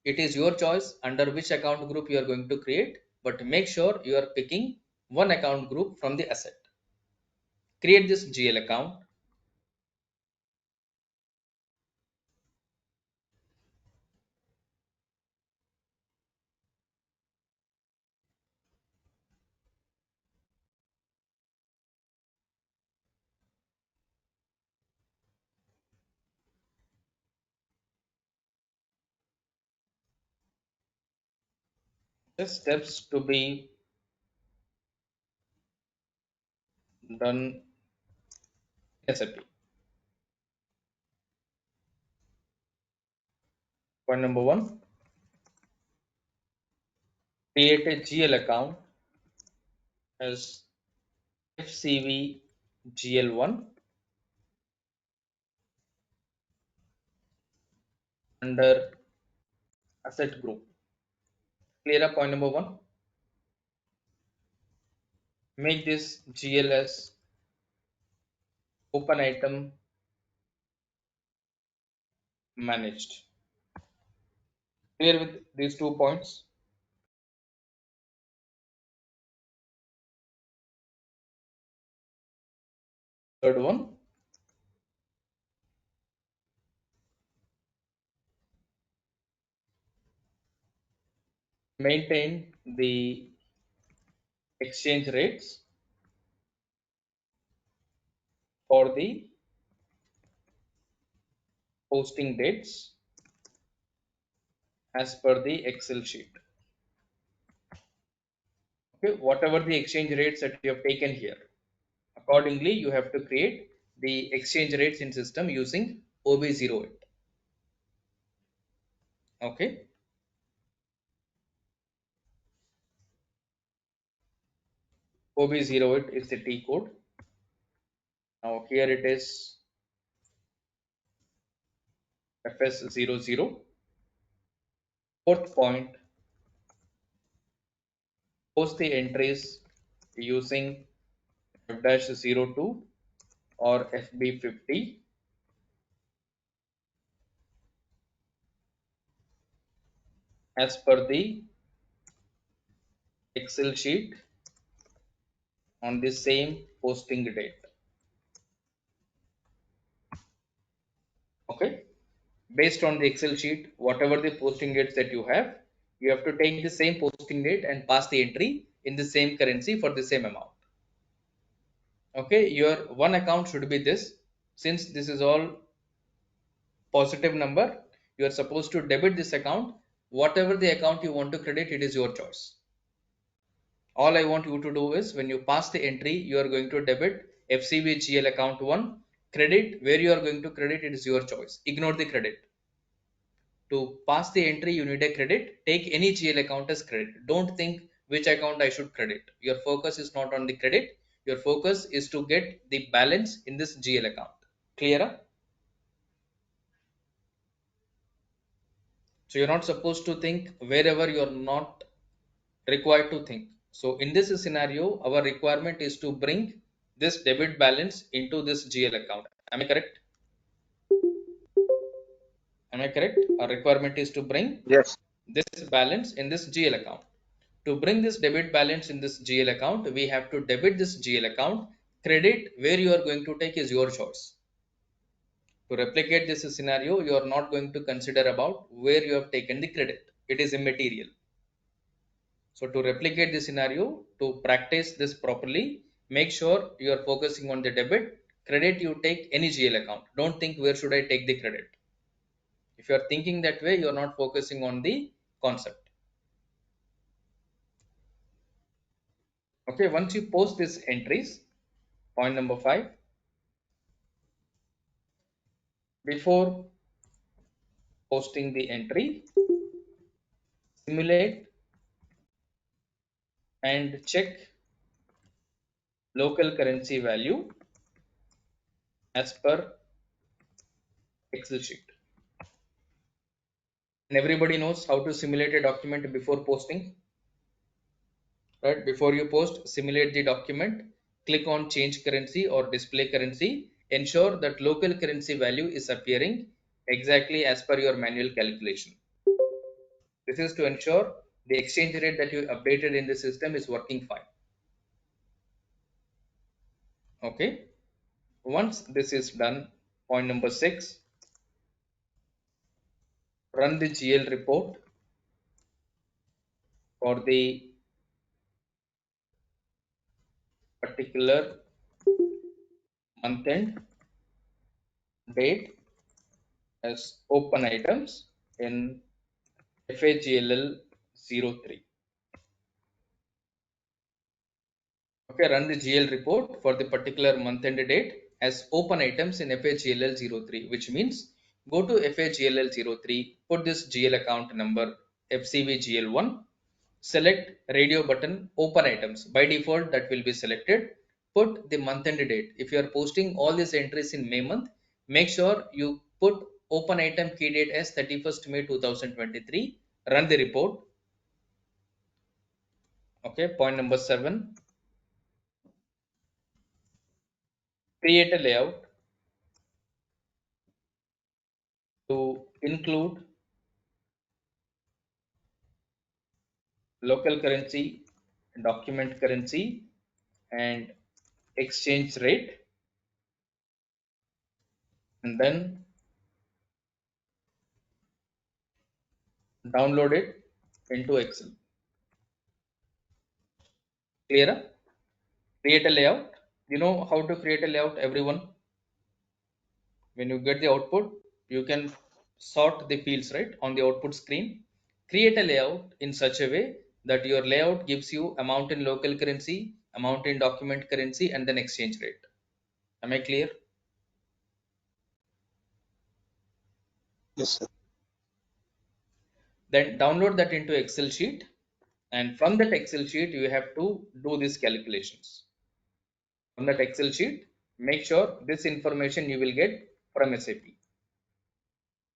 It is your choice under which account group you are going to create, but make sure you are picking one account group from the asset. Create this GL account. The steps to be done in SAP. Point number one, create a GL account as FCV GL1 under asset group. Clear up point number one. Make this GL as open item managed. Clear with these 2 points. Third one, maintain the exchange rates for the posting dates as per the Excel sheet. Okay, whatever the exchange rates that you have taken here, accordingly you have to create the exchange rates in system using OB08. Okay, OB08 is the T code. Now here it is FS00. Fourth point, post the entries using F-02 or FB50 as per the Excel sheet on the same posting date. Okay, based on the Excel sheet, whatever the posting dates that you have to take the same posting date and pass the entry in the same currency for the same amount. Okay, your one account should be this. Since this is all positive number, you are supposed to debit this account. Whatever the account you want to credit, it is your choice. All I want you to do is when you pass the entry, you are going to debit FCV GL account 1, credit where you are going to credit, it is your choice. Ignore the credit. To pass the entry, you need a credit. Take any GL account as credit. Don't think which account I should credit. Your focus is not on the credit. Your focus is to get the balance in this GL account. Clear? So you're not supposed to think wherever you're not required to think. So in this scenario, our requirement is to bring this debit balance into this GL account. Am I correct? Am I correct? Our requirement is to bring Yes. this balance in this GL account. To bring this debit balance in this GL account, we have to debit this GL account. Credit where you are going to take is your choice. To replicate this scenario, you are not going to consider about where you have taken the credit. It is immaterial. So to replicate this scenario, to practice this properly, make sure you are focusing on the debit. Credit you take any GL account. Don't think where should I take the credit. If you are thinking that way, you are not focusing on the concept. Okay, once you post these entries, point number 5, before posting the entry, simulate and check local currency value as per Excel sheet. And everybody knows how to simulate a document before posting. Right, before you post, simulate the document, click on change currency or display currency, ensure that local currency value is appearing exactly as per your manual calculation. This is to ensure the exchange rate that you updated in the system is working fine. Okay, once this is done, point number 6, run the GL report for the particular month end date as open items in FAGLL 03. Okay, run the GL report for the particular month and date as open items in FAGLL 03, which means go to FAGLL 03, put this GL account number FCV GL1, select radio button open items. By default, that will be selected. Put the month and date. If you are posting all these entries in May month, make sure you put open item key date as 31st May 2023. Run the report. Okay, point number 7. Create a layout to include local currency, document currency, and exchange rate, and then download it into Excel. Clear? Create a layout. You know how to create a layout, everyone? When you get the output, you can sort the fields right on the output screen. Create a layout in such a way that your layout gives you amount in local currency, amount in document currency, and then exchange rate. Am I clear? Yes, sir. Then download that into Excel sheet, and from that Excel sheet you have to do these calculations. From that Excel sheet, make sure this information you will get from SAP.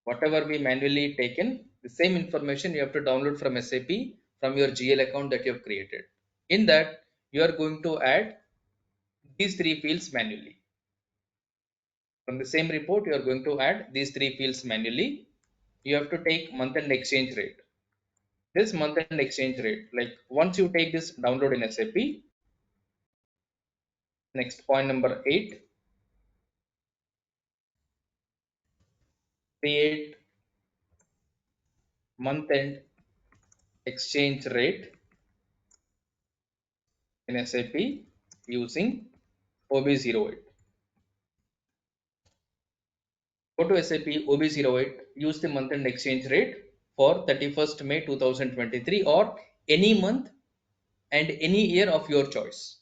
Whatever we manually taken, the same information you have to download from SAP from your GL account that you have created. In that, you are going to add these 3 fields manually. From the same report, you are going to add these 3 fields manually. You have to take month and exchange rate. This month and exchange rate, like once you take this download in SAP, next point number 8, create month-end exchange rate in SAP using OB08. Go to SAP OB08, use the month-end exchange rate for 31st May 2023 or any month and any year of your choice.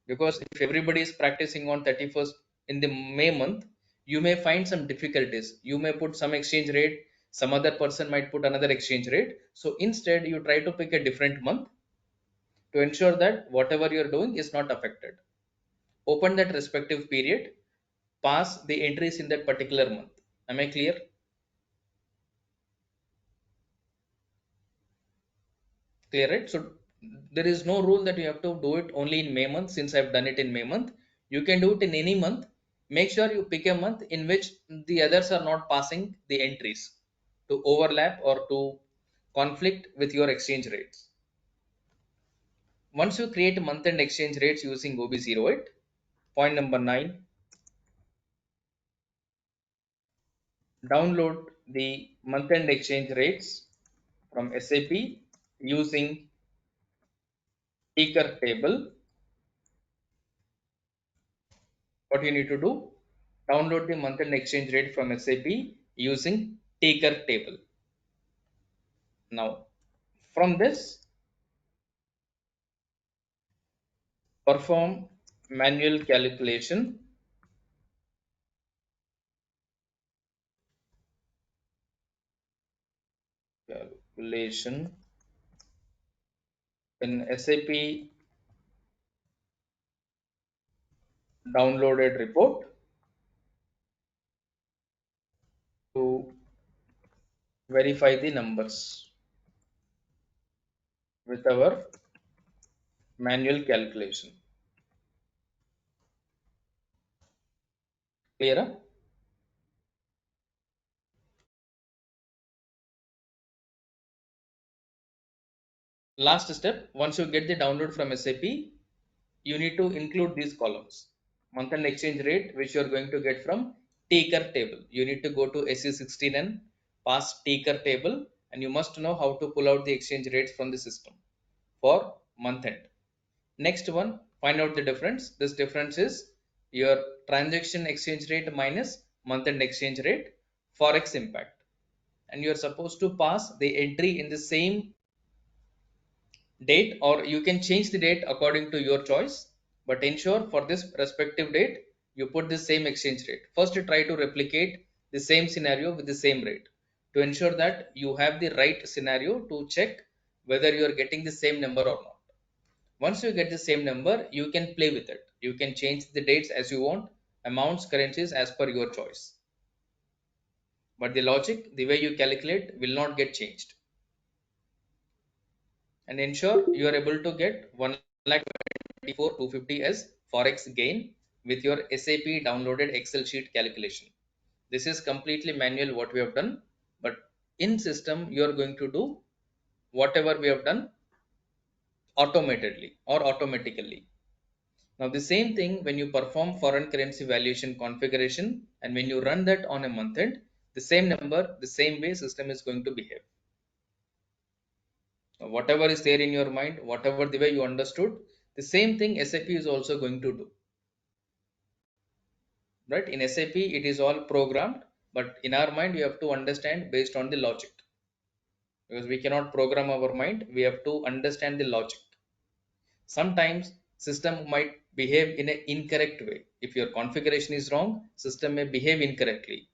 Because if everybody is practicing on 31st in the May month, you may find some difficulties. You may put some exchange rate, some other person might put another exchange rate. So instead, you try to pick a different month to ensure that whatever you're doing is not affected. Open that respective period, pass the entries in that particular month. Am I clear? Clear, right? So there is no rule that you have to do it only in May month. Since I've done it in May month, you can do it in any month. Make sure you pick a month in which the others are not passing the entries to overlap or to conflict with your exchange rates. Once you create month-end exchange rates using OB08, point number 9, download the month-end exchange rates from SAP using ticker table. What you need to do, download the month-end exchange rate from SAP using ticker table. Now from this, perform manual calculation in SAP downloaded report to verify the numbers with our manual calculation. Clear? Last step, once you get the download from SAP, you need to include these columns. Month-end exchange rate, which you are going to get from taker table. You need to go to SE16 and pass taker table, and you must know how to pull out the exchange rates from the system for month-end. Next one, find out the difference. This difference is your transaction exchange rate minus month-end exchange rate, forex impact. And you are supposed to pass the entry in the same date, or you can change the date according to your choice, but ensure for this respective date you put the same exchange rate. First you try to replicate the same scenario with the same rate to ensure that you have the right scenario to check whether you are getting the same number or not. Once you get the same number, you can play with it. You can change the dates as you want, amounts, currencies as per your choice, but the logic, the way you calculate, will not get changed. And ensure you are able to get 1,24,250 as forex gain with your SAP downloaded Excel sheet calculation. This is completely manual what we have done, but in system you are going to do whatever we have done automatically or automatically. Now the same thing when you perform foreign currency valuation configuration, and when you run that on a month end, the same number, the same way system is going to behave. Whatever is there in your mind, whatever the way you understood, the same thing SAP is also going to do. Right? In SAP, it is all programmed, but in our mind, you have to understand based on the logic. Because we cannot program our mind, we have to understand the logic. Sometimes system might behave in an incorrect way. If your configuration is wrong, system may behave incorrectly.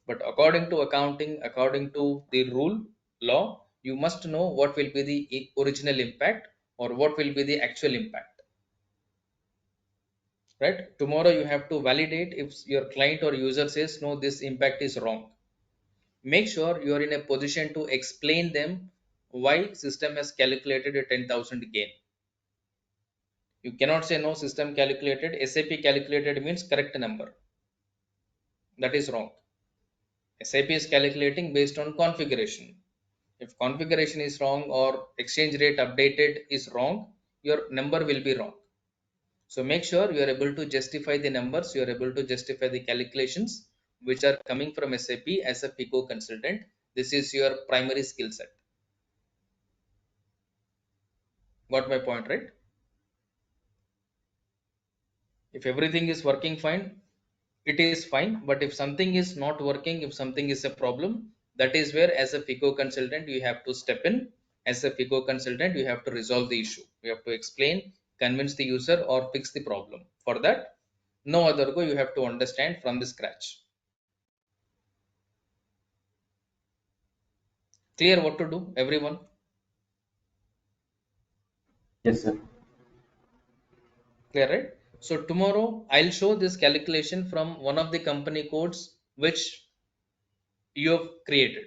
But according to accounting, according to the rule, law, you must know what will be the original impact or what will be the actual impact. Right? Tomorrow you have to validate if your client or user says, no, this impact is wrong. Make sure you are in a position to explain them why system has calculated a 10,000 gain. You cannot say no, system calculated, SAP calculated means correct number. That is wrong. SAP is calculating based on configuration. If configuration is wrong or exchange rate updated is wrong, your number will be wrong. So make sure you are able to justify the numbers, you are able to justify the calculations which are coming from SAP as a FICO consultant. This is your primary skill set. Got my point, right? If everything is working fine, it is fine. But if something is not working, if something is a problem, that is where as a FICO consultant, you have to step in. As a FICO consultant, you have to resolve the issue. You have to explain, convince the user or fix the problem. For that, no other go, you have to understand from the scratch. Clear what to do, everyone? Yes, sir. Clear, right? So tomorrow I'll show this calculation from one of the company codes which you have created.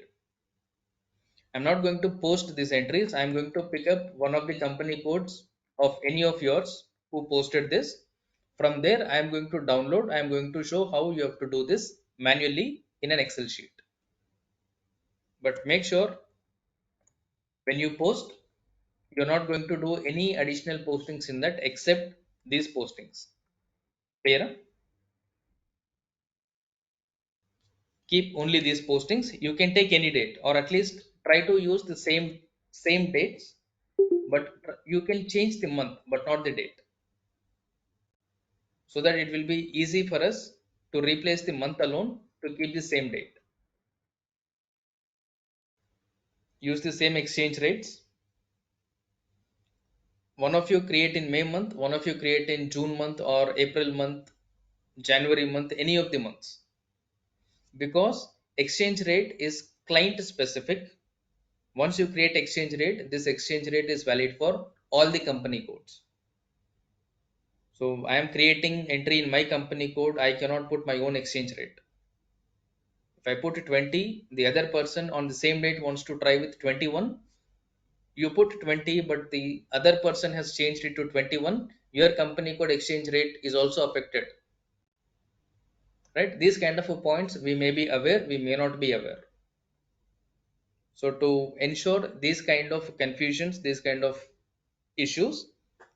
I'm not going to post these entries. I'm going to pick up one of the company codes of any of yours who posted this. From there, I'm going to download. I'm going to show how you have to do this manually in an Excel sheet. But make sure when you post, you're not going to do any additional postings in that except these postings. Clear? Keep only these postings. You can take any date or at least try to use the same dates, but you can change the month but not the date, so that it will be easy for us to replace the month alone to keep the same date. Use the same exchange rates. One of you create in May month, one of you create in June month or April month, January month, any of the months, because exchange rate is client specific. Once you create exchange rate, this exchange rate is valid for all the company codes. So I am creating entry in my company code. I cannot put my own exchange rate. If I put 20, the other person on the same date wants to try with 21. You put 20, but the other person has changed it to 21. Your company code exchange rate is also affected. Right? These kind of points we may be aware, we may not be aware. So to ensure these kind of confusions, these kind of issues,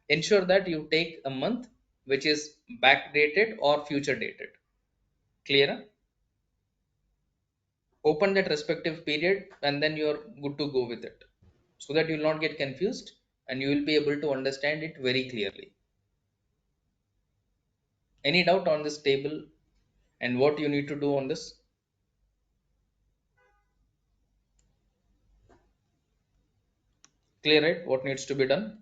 ensure that you take a month which is backdated or future dated. Clear? Open that respective period and then you're good to go with it, so that you will not get confused and you will be able to understand it very clearly. Any doubt on this table and what you need to do on this? Clear, right? What needs to be done?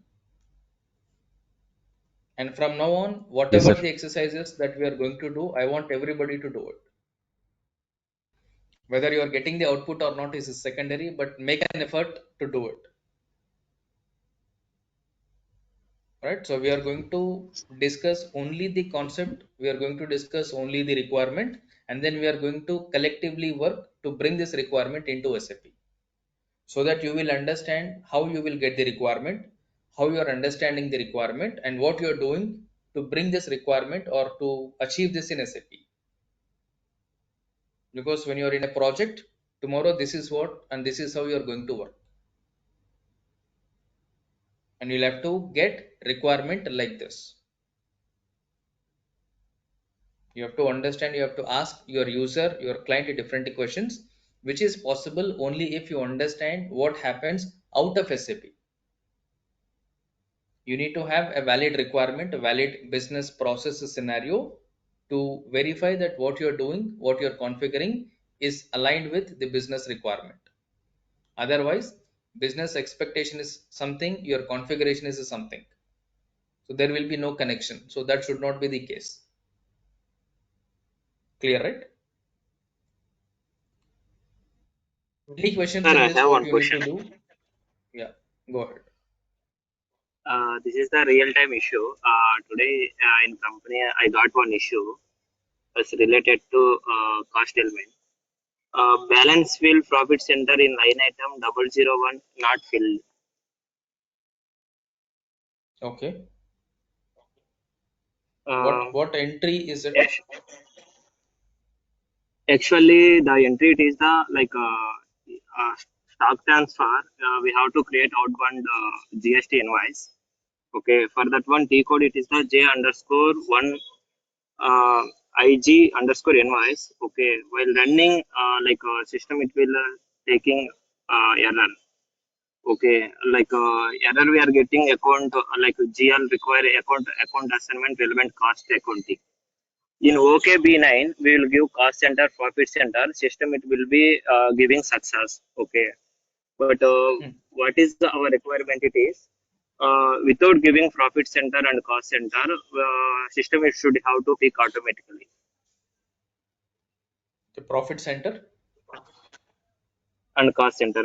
And from now on, Yes, whatever sir. the exercises that we are going to do, I want everybody to do it. Whether you are getting the output or not is secondary, but make an effort to do it. Right? So we are going to discuss only the concept, we are going to discuss only the requirement, and then we are going to collectively work to bring this requirement into SAP, so that you will understand how you will get the requirement, how you are understanding the requirement, and what you are doing to bring this requirement or to achieve this in SAP. Because when you are in a project, tomorrow this is what and this is how you are going to work. And you'll have to get requirement like this. You have to understand, you have to ask your user, your client different questions, which is possible only if you understand what happens out of SAP. You need to have a valid requirement, a valid business process scenario to verify that what you're doing, what you're configuring is aligned with the business requirement. Otherwise, business expectation is something, your configuration is something. So there will be no connection. So that should not be the case. Clear, right? Any questions Sir, in I this? have What one you need to question. do? Yeah, go ahead. This is the real-time issue. Today in company, I got one issue. It's related to cost element. Balance field profit center in line item 001 not filled. Okay. Uh, What entry is it? yes, actually, the entry it is the stock transfer. We have to create outbound GST invoice. Okay, for that one T code, it is the J underscore one IG underscore invoice. Okay, while running system, it will taking error. Okay, error we are getting account GL require account assignment relevant cost accounting. In OKB9, we will give cost center, profit center system. It will be giving success. Okay, but what is our requirement? It is without giving profit center and cost center, system it should have to pick automatically. The profit center. And cost center.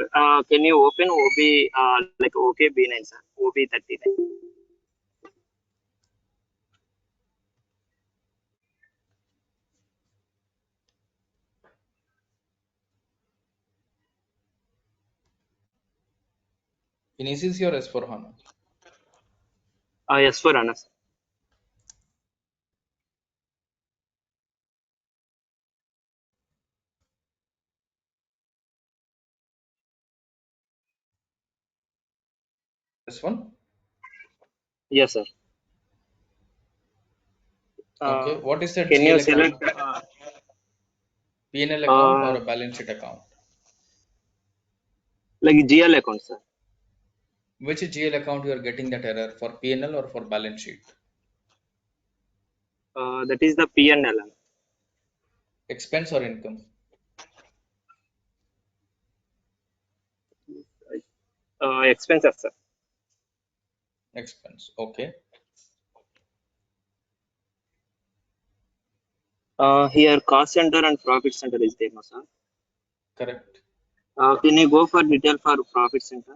Can you open OB OKB9 sir? OB39. In ECC or S4HANA? Yes, for Anas. This one. Yes, sir. Okay. What is that Can you GL account? select P&L account or uh, a balance sheet account? like GL account, sir? Which GL account you are getting that error, for P&L or for balance sheet? That is the PNL. Expense or income? Expenses, sir. Expense. Okay. Here cost center and profit center is there, no, sir? Correct. Can you go for detail for profit center?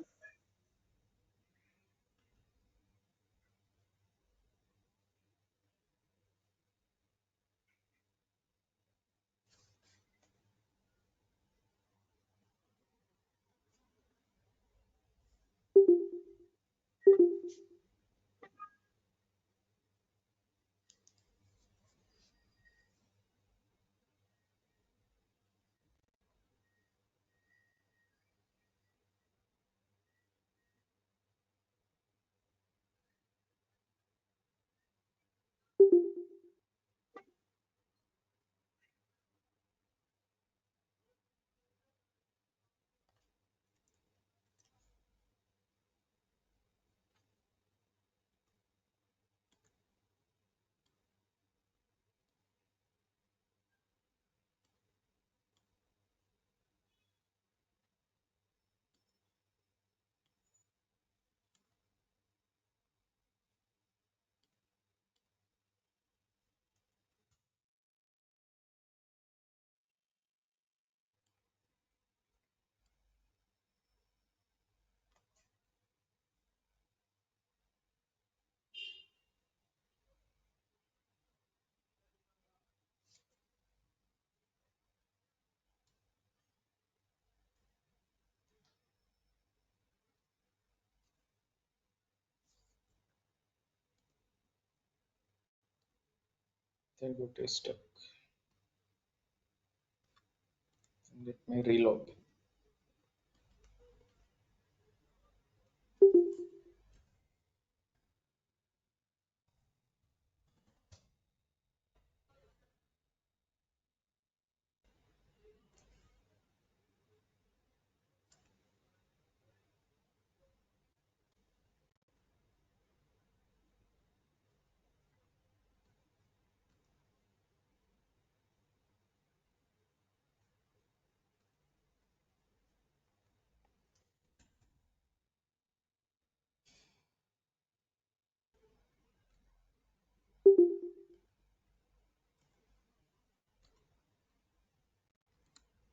Then go to stuck. Let me reload.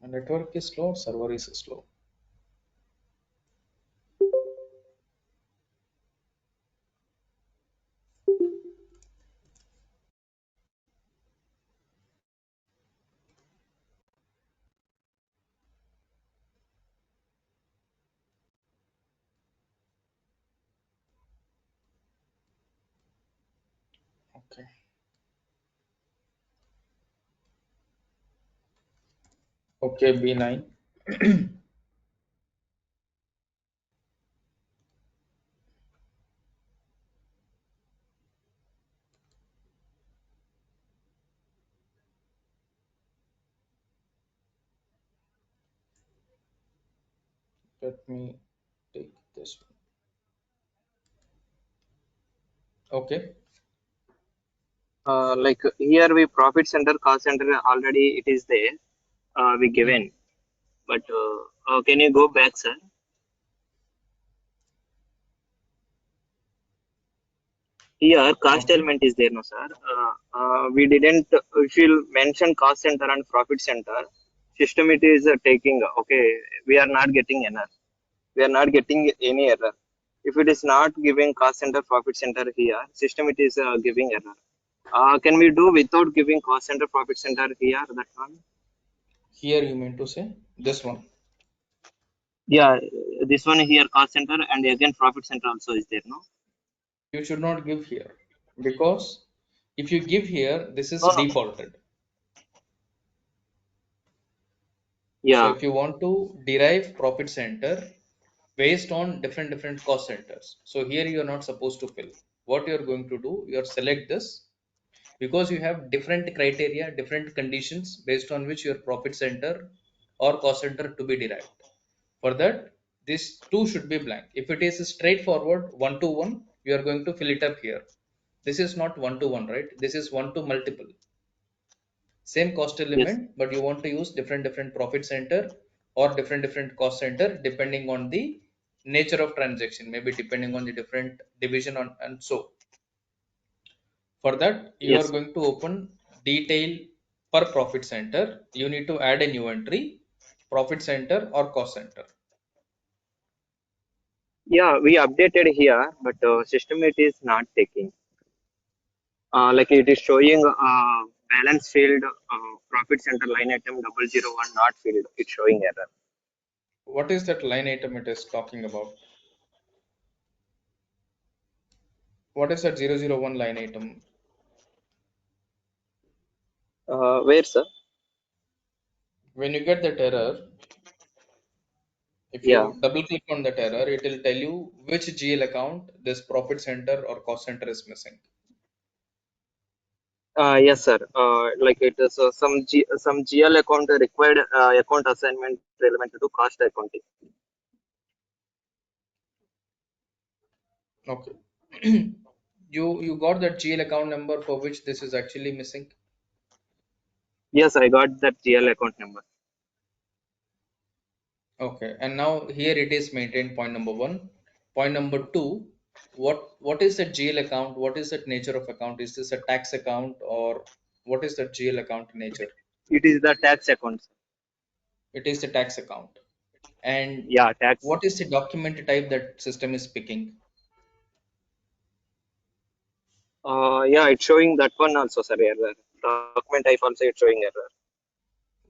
My network is slow, server is slow. Okay. Okay, B9. Let me take this one. Okay. Like here we profit center, cost center already it is there. We Hmm. given, but can you go back, sir? Here cost Okay. element is there, no, sir. We didn't. If you mention cost center and profit center, system it is taking. Okay, we are not getting error. We are not getting any error. If it is not giving cost center, profit center here, system it is giving error. Can we do without giving cost center, profit center here? That one. Here you mean to say this one. Yeah, this one here cost center and again profit center also is there, no? You should not give here because if you give here, this is No, no. defaulted. So Yeah, if you want to derive profit center based on different cost centers, so here you are not supposed to fill. What you are going to do, you are select this because you have different criteria, different conditions based on which your profit center or cost center to be derived. For that, this two should be blank. If it is straightforward one to one, you are going to fill it up here. This is not one to one, right? This is one to multiple. Same cost yes, element, but you want to use different profit center or different cost center depending on the nature of transaction, maybe depending on the different division on and so. For that, you are yes. going to open detail per profit center. You need to add a new entry, profit center or cost center. Yeah, we updated here, but system it is not taking. Like it is showing balance field, profit center line item 001 not filled. It's showing error. What is that line item it is talking about? What is that 001 line item? Where, sir? When you get that error, if Yeah. you double click on that error, it will tell you which GL account this profit center or cost center is missing. Yes, sir. Like it is some GL account required account assignment relevant to cost accounting. Okay. You got that GL account number for which this is actually missing. Yes, I got that GL account number. Okay, and now here it is maintained point number one. Point number two, what is the GL account? What is that nature of account? Is this a tax account or what is the GL account nature? It is the tax account, sir. It is the tax account. And Yeah, tax. what is the document type that system is picking? Yeah, it's showing that one also, sir. Error. Document type also it's showing error.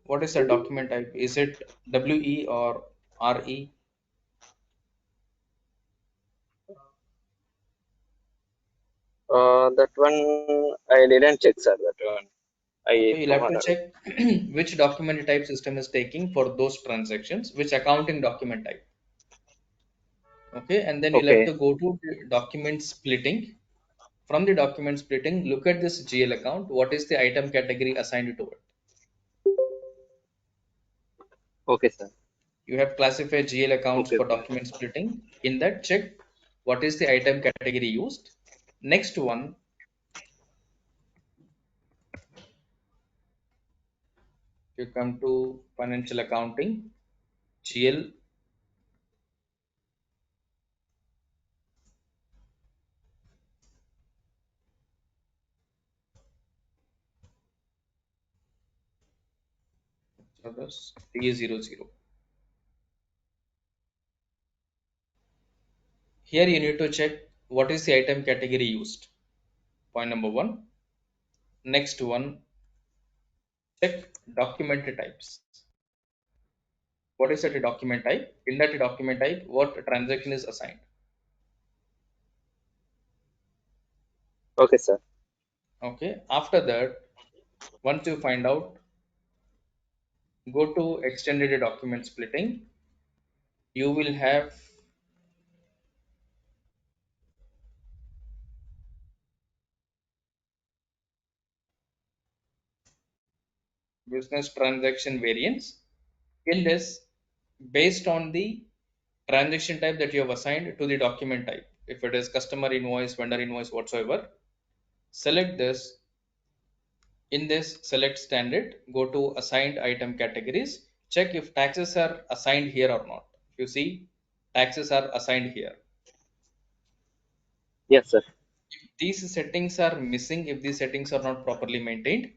What is the document type? Is it WE or RE? That one I didn't check, sir. That one I Okay, you'll have don't to know. check which document type system is taking for those transactions, which accounting document type. Okay, and then you'll have Okay, to go to the document splitting. From the document splitting, look at this GL account. What is the item category assigned to it? okay, sir. You have classified GL accounts Okay, for okay. document splitting. In that, check what is the item category used. Next one, you come to financial accounting, GL. So that's T00. Here you need to check what is the item category used. Point number one. Next one, check document types. What is that document type? In that document type, what transaction is assigned? Okay, sir. Okay. After that, once you find out, go to extended document splitting. You will have business transaction variance. In this, based on the transaction type that you have assigned to the document type. If it is customer invoice, vendor invoice, whatsoever, select this. In this, select standard, go to assigned item categories, check if taxes are assigned here or not. If you see, taxes are assigned here. Yes, sir. If these settings are missing, if these settings are not properly maintained,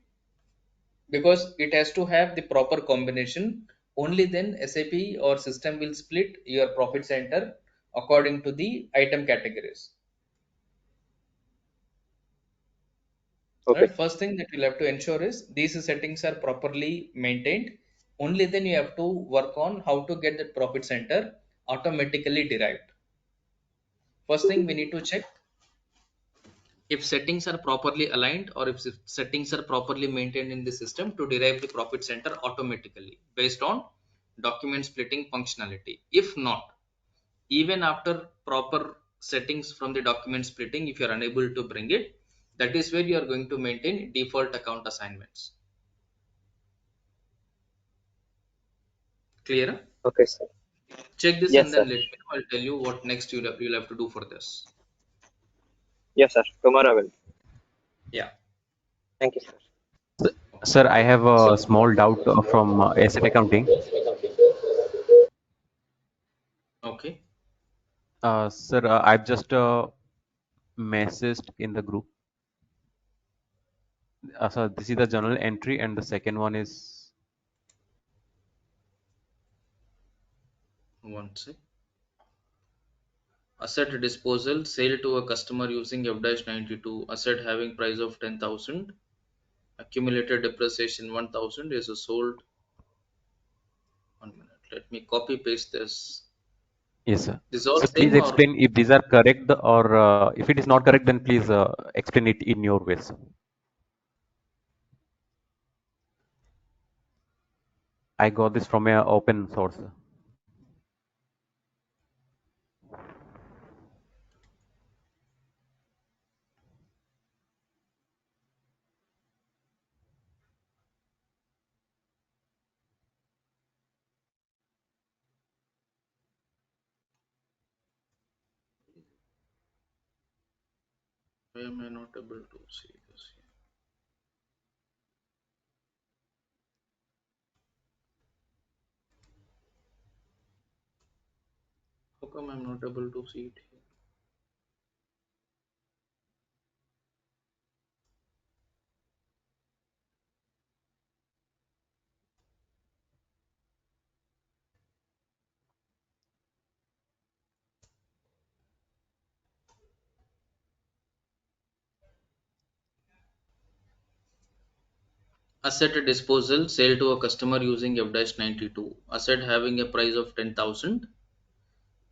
because it has to have the proper combination, only then SAP or system will split your profit center according to the item categories. Okay. Right, first thing that you'll have to ensure is these settings are properly maintained. Only then you have to work on how to get that profit center automatically derived. First thing we need to check if settings are properly aligned or if settings are properly maintained in the system to derive the profit center automatically based on document splitting functionality. If not, even after proper settings from the document splitting, if you are unable to bring it, that is where you are going to maintain default account assignments. Clear? Okay, sir. Check this Yes, and sir. then let me know. I'll tell you what next you'll have to do for this. Yes, sir. Tomorrow I will. Yeah. Thank you, sir. Sir, I have So, a small doubt from asset accounting. okay. Sir, I've just messaged in the group. So this is the journal entry, and the second one is One sec. Asset disposal, sale to a customer using F-92. Asset having price of 10,000. Accumulated depreciation 1,000 is sold. 1 minute. Let me copy paste this. yes, sir. This is all So please same or explain if these are correct, or if it is not correct, then please explain it in your ways. I got this from a open source. why am I not able to see this here? How come I'm not able to see it here? Asset disposal, sale to a customer using F-92. Asset having a price of 10,000.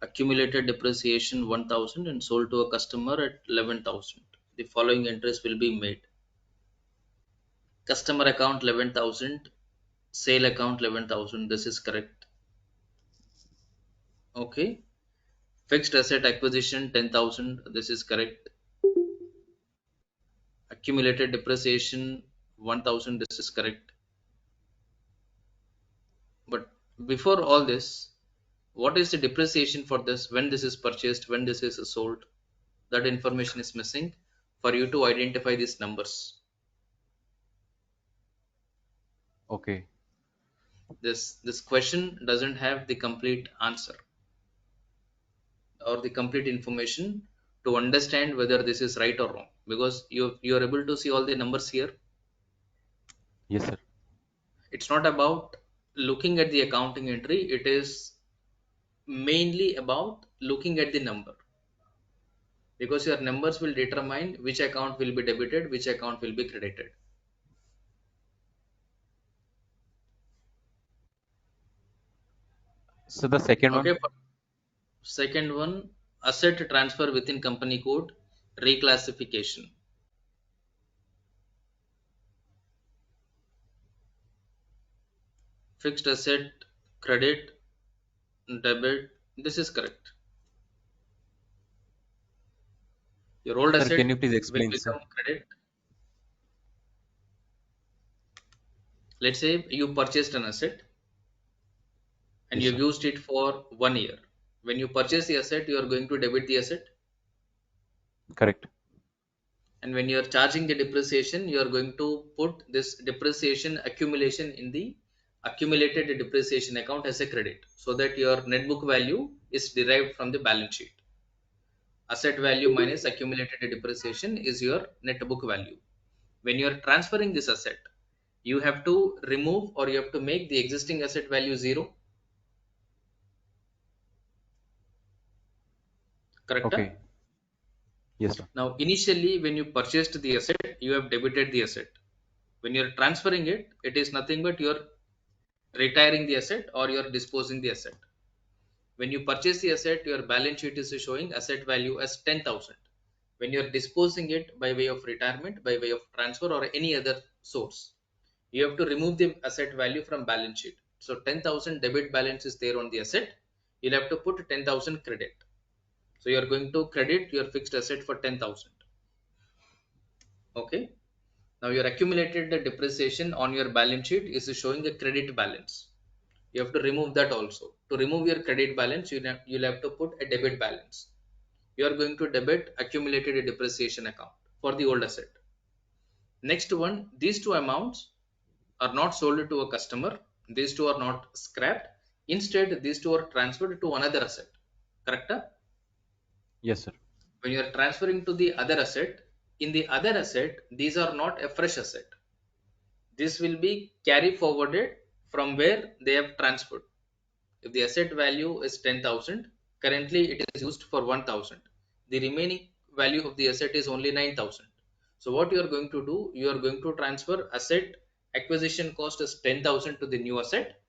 Accumulated depreciation 1,000 and sold to a customer at 11,000. The following entries will be made. Customer account 11,000, sale account 11,000. This is correct. Okay. Fixed asset acquisition 10,000. This is correct. Accumulated depreciation 1,000. This is correct. But before all this, what is the depreciation for this? When this is purchased? When this is sold? That information is missing for you to identify these numbers. Okay. This question doesn't have the complete answer or the complete information to understand whether this is right or wrong, because you are able to see all the numbers here. Yes, sir. It's not about looking at the accounting entry, it is mainly about looking at the number, because your numbers will determine which account will be debited, which account will be credited. So the second Okay, one, for second one, asset transfer within company code, reclassification. Fixed asset, credit, debit. This is correct. Your old sir, can asset you please will explain, sir? become credit. Let's say you purchased an asset and Yes, you've sir. used it for 1 year. When you purchase the asset, you are going to debit the asset. Correct. And when you are charging the depreciation, you are going to put this depreciation accumulation in the accumulated depreciation account as a credit, so that your net book value is derived from the balance sheet. Asset value minus accumulated depreciation is your net book value. When you are transferring this asset, you have to remove, or you have to make the existing asset value zero. Correct? Okay. Yes, sir. Now, initially, when you purchased the asset, you have debited the asset. When you're transferring it, it is nothing but you're retiring the asset or you're disposing the asset. When you purchase the asset, your balance sheet is showing asset value as 10,000. When you're disposing it by way of retirement, by way of transfer, or any other source, you have to remove the asset value from balance sheet. So 10,000 debit balance is there on the asset. You'll have to put 10,000 credit. So you're going to credit your fixed asset for 10,000. Okay. Now your accumulated depreciation on your balance sheet is showing a credit balance. You have to remove that also. To remove your credit balance, you'll have to put a debit balance. You are going to debit accumulated depreciation account for the old asset. Next one, these two amounts are not sold to a customer. These two are not scrapped. Instead, these two are transferred to another asset. Correct? Yes, sir. When you are transferring to the other asset, in the other asset, these are not a fresh asset. This will be carry forwarded from where they have transferred. If the asset value is 10,000, currently it is used for 1,000. The remaining value of the asset is only 9,000. So what you are going to do, you are going to transfer asset acquisition cost as 10,000 to the new asset.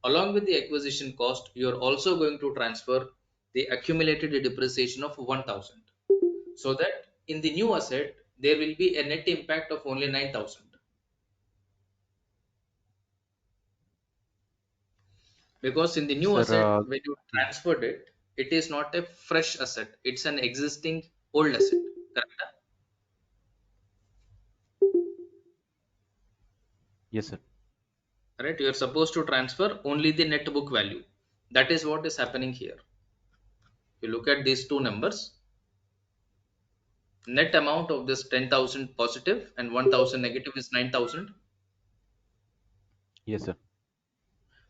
Along with the acquisition cost, you are also going to transfer the accumulated depreciation of 1,000. So that in the new asset, there will be a net impact of only 9,000. Because in the new Sir, asset, when you transferred it, it is not a fresh asset, it's an existing old asset. Correct? yes, sir. Right? You are supposed to transfer only the net book value. That is what is happening here. You look at these two numbers, net amount of this 10,000 positive and 1,000 negative is 9,000. Yes, sir.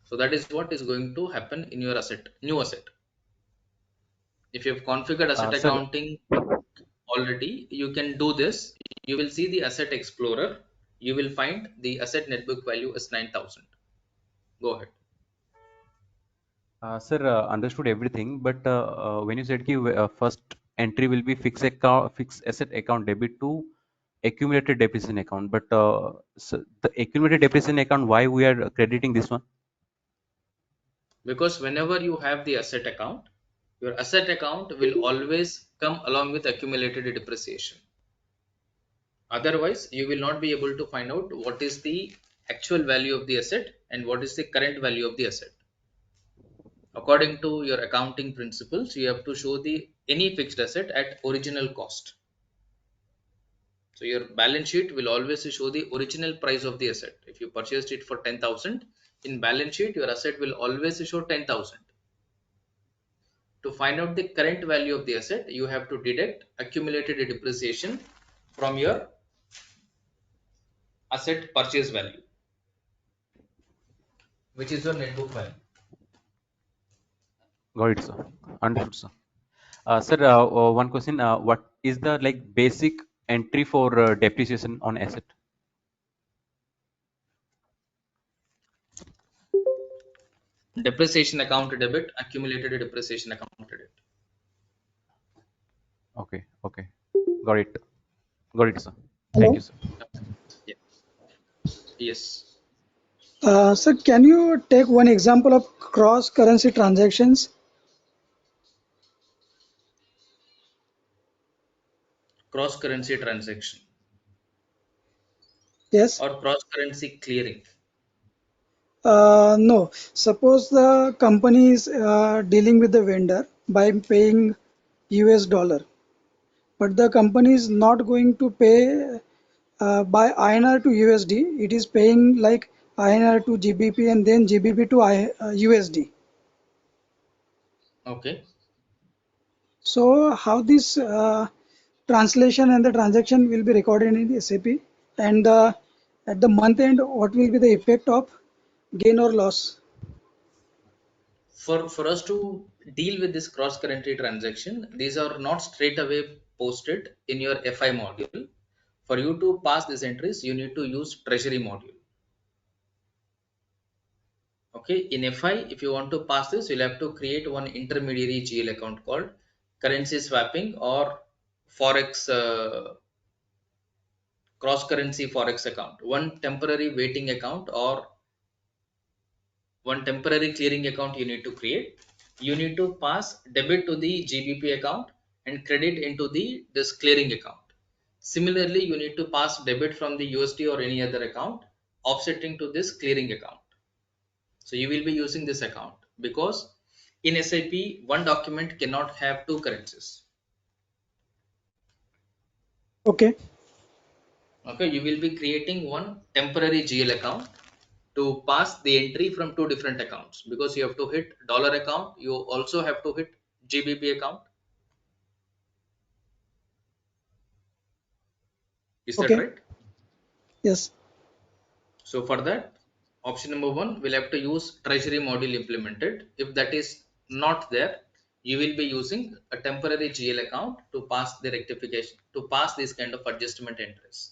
So that is what is going to happen in your asset, new asset. If you have configured asset Sir, accounting already, you can do this. You will see the asset explorer. You will find the asset net book value is 9,000. Go ahead. sir, understood everything, but when you said कि first entry will be fixed asset account debit to accumulated depreciation account, but so the accumulated depreciation account, why we are crediting this one? Because whenever you have the asset account, your asset account will always come along with accumulated depreciation. Otherwise, you will not be able to find out what is the actual value of the asset and what is the current value of the asset. According to your accounting principles, you have to show the any fixed asset at original cost. So your balance sheet will always show the original price of the asset. If you purchased it for 10,000, in balance sheet your asset will always show 10,000. To find out the current value of the asset, you have to deduct accumulated depreciation from your asset purchase value, which is your net book value. Got it, sir. Understood, sir. Sir, one question. What is the like basic entry for depreciation on asset? Depreciation account debit, accumulated depreciation account debit. Okay, okay. Got it. Got it, sir. Thank Hello. you, sir. Yeah. Yes. Sir, can you take one example of cross currency transactions? Cross currency transaction Yes. or cross currency clearing. No. Suppose the company is dealing with the vendor by paying US dollar, but the company is not going to pay by INR to USD. It is paying like INR to GBP and then GBP to USD. Okay. So how this translation and the transaction will be recorded in the SAP, and at the month end, what will be the effect of gain or loss? For us to deal with this cross currency transaction, these are not straight away posted in your FI module. For you to pass these entries, you need to use treasury module. Okay, in FI, if you want to pass this, you'll have to create one intermediary GL account called currency swapping or forex cross currency forex account, one temporary waiting account or one temporary clearing account you need to create. You need to pass debit to the GBP account and credit into the this clearing account. Similarly, you need to pass debit from the USD or any other account offsetting to this clearing account. So you will be using this account because in SAP one document cannot have two currencies. Okay. Okay, you will be creating one temporary GL account to pass the entry from two different accounts, because you have to hit dollar account, you also have to hit GBP account. Is that Okay. right? Yes. So for that, option number one, we'll have to use treasury module implemented. If that is not there, you will be using a temporary GL account to pass the rectification, to pass this kind of adjustment entries.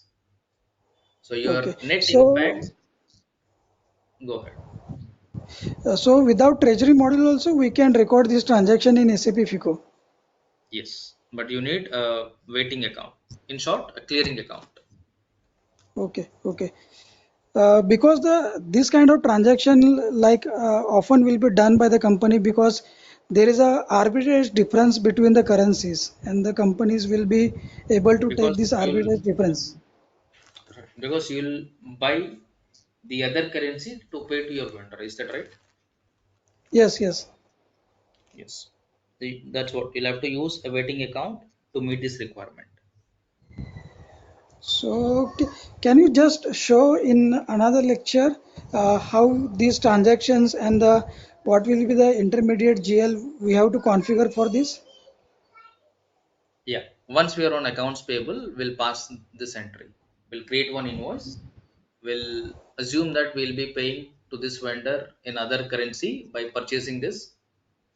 So Okay. your net So impact, go ahead. so without treasury module also we can record this transaction in SAP FICO. Yes, but you need a waiting account. In short, a clearing account. Okay. Okay. Because the this kind of transaction like often will be done by the company, because there is a arbitrage difference between the currencies, and the companies will be able to take Because this you'll arbitrage difference. because you'll buy the other currency to pay to your vendor. Is that right? Yes, yes. Yes. That's what you'll have to use a waiting account to meet this requirement. So can you just show in another lecture how these transactions and the what will be the intermediate GL we have to configure for this? Yeah. Once we are on accounts payable, we'll pass this entry. We'll create one invoice. We'll assume that we'll be paying to this vendor in other currency by purchasing this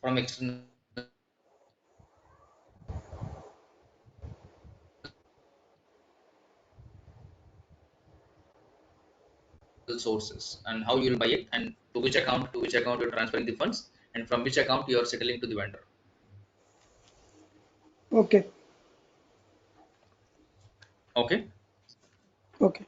from external sources, and how you'll buy it, and to which account you're transferring the funds, and from which account you are settling to the vendor. Okay. Okay. Okay.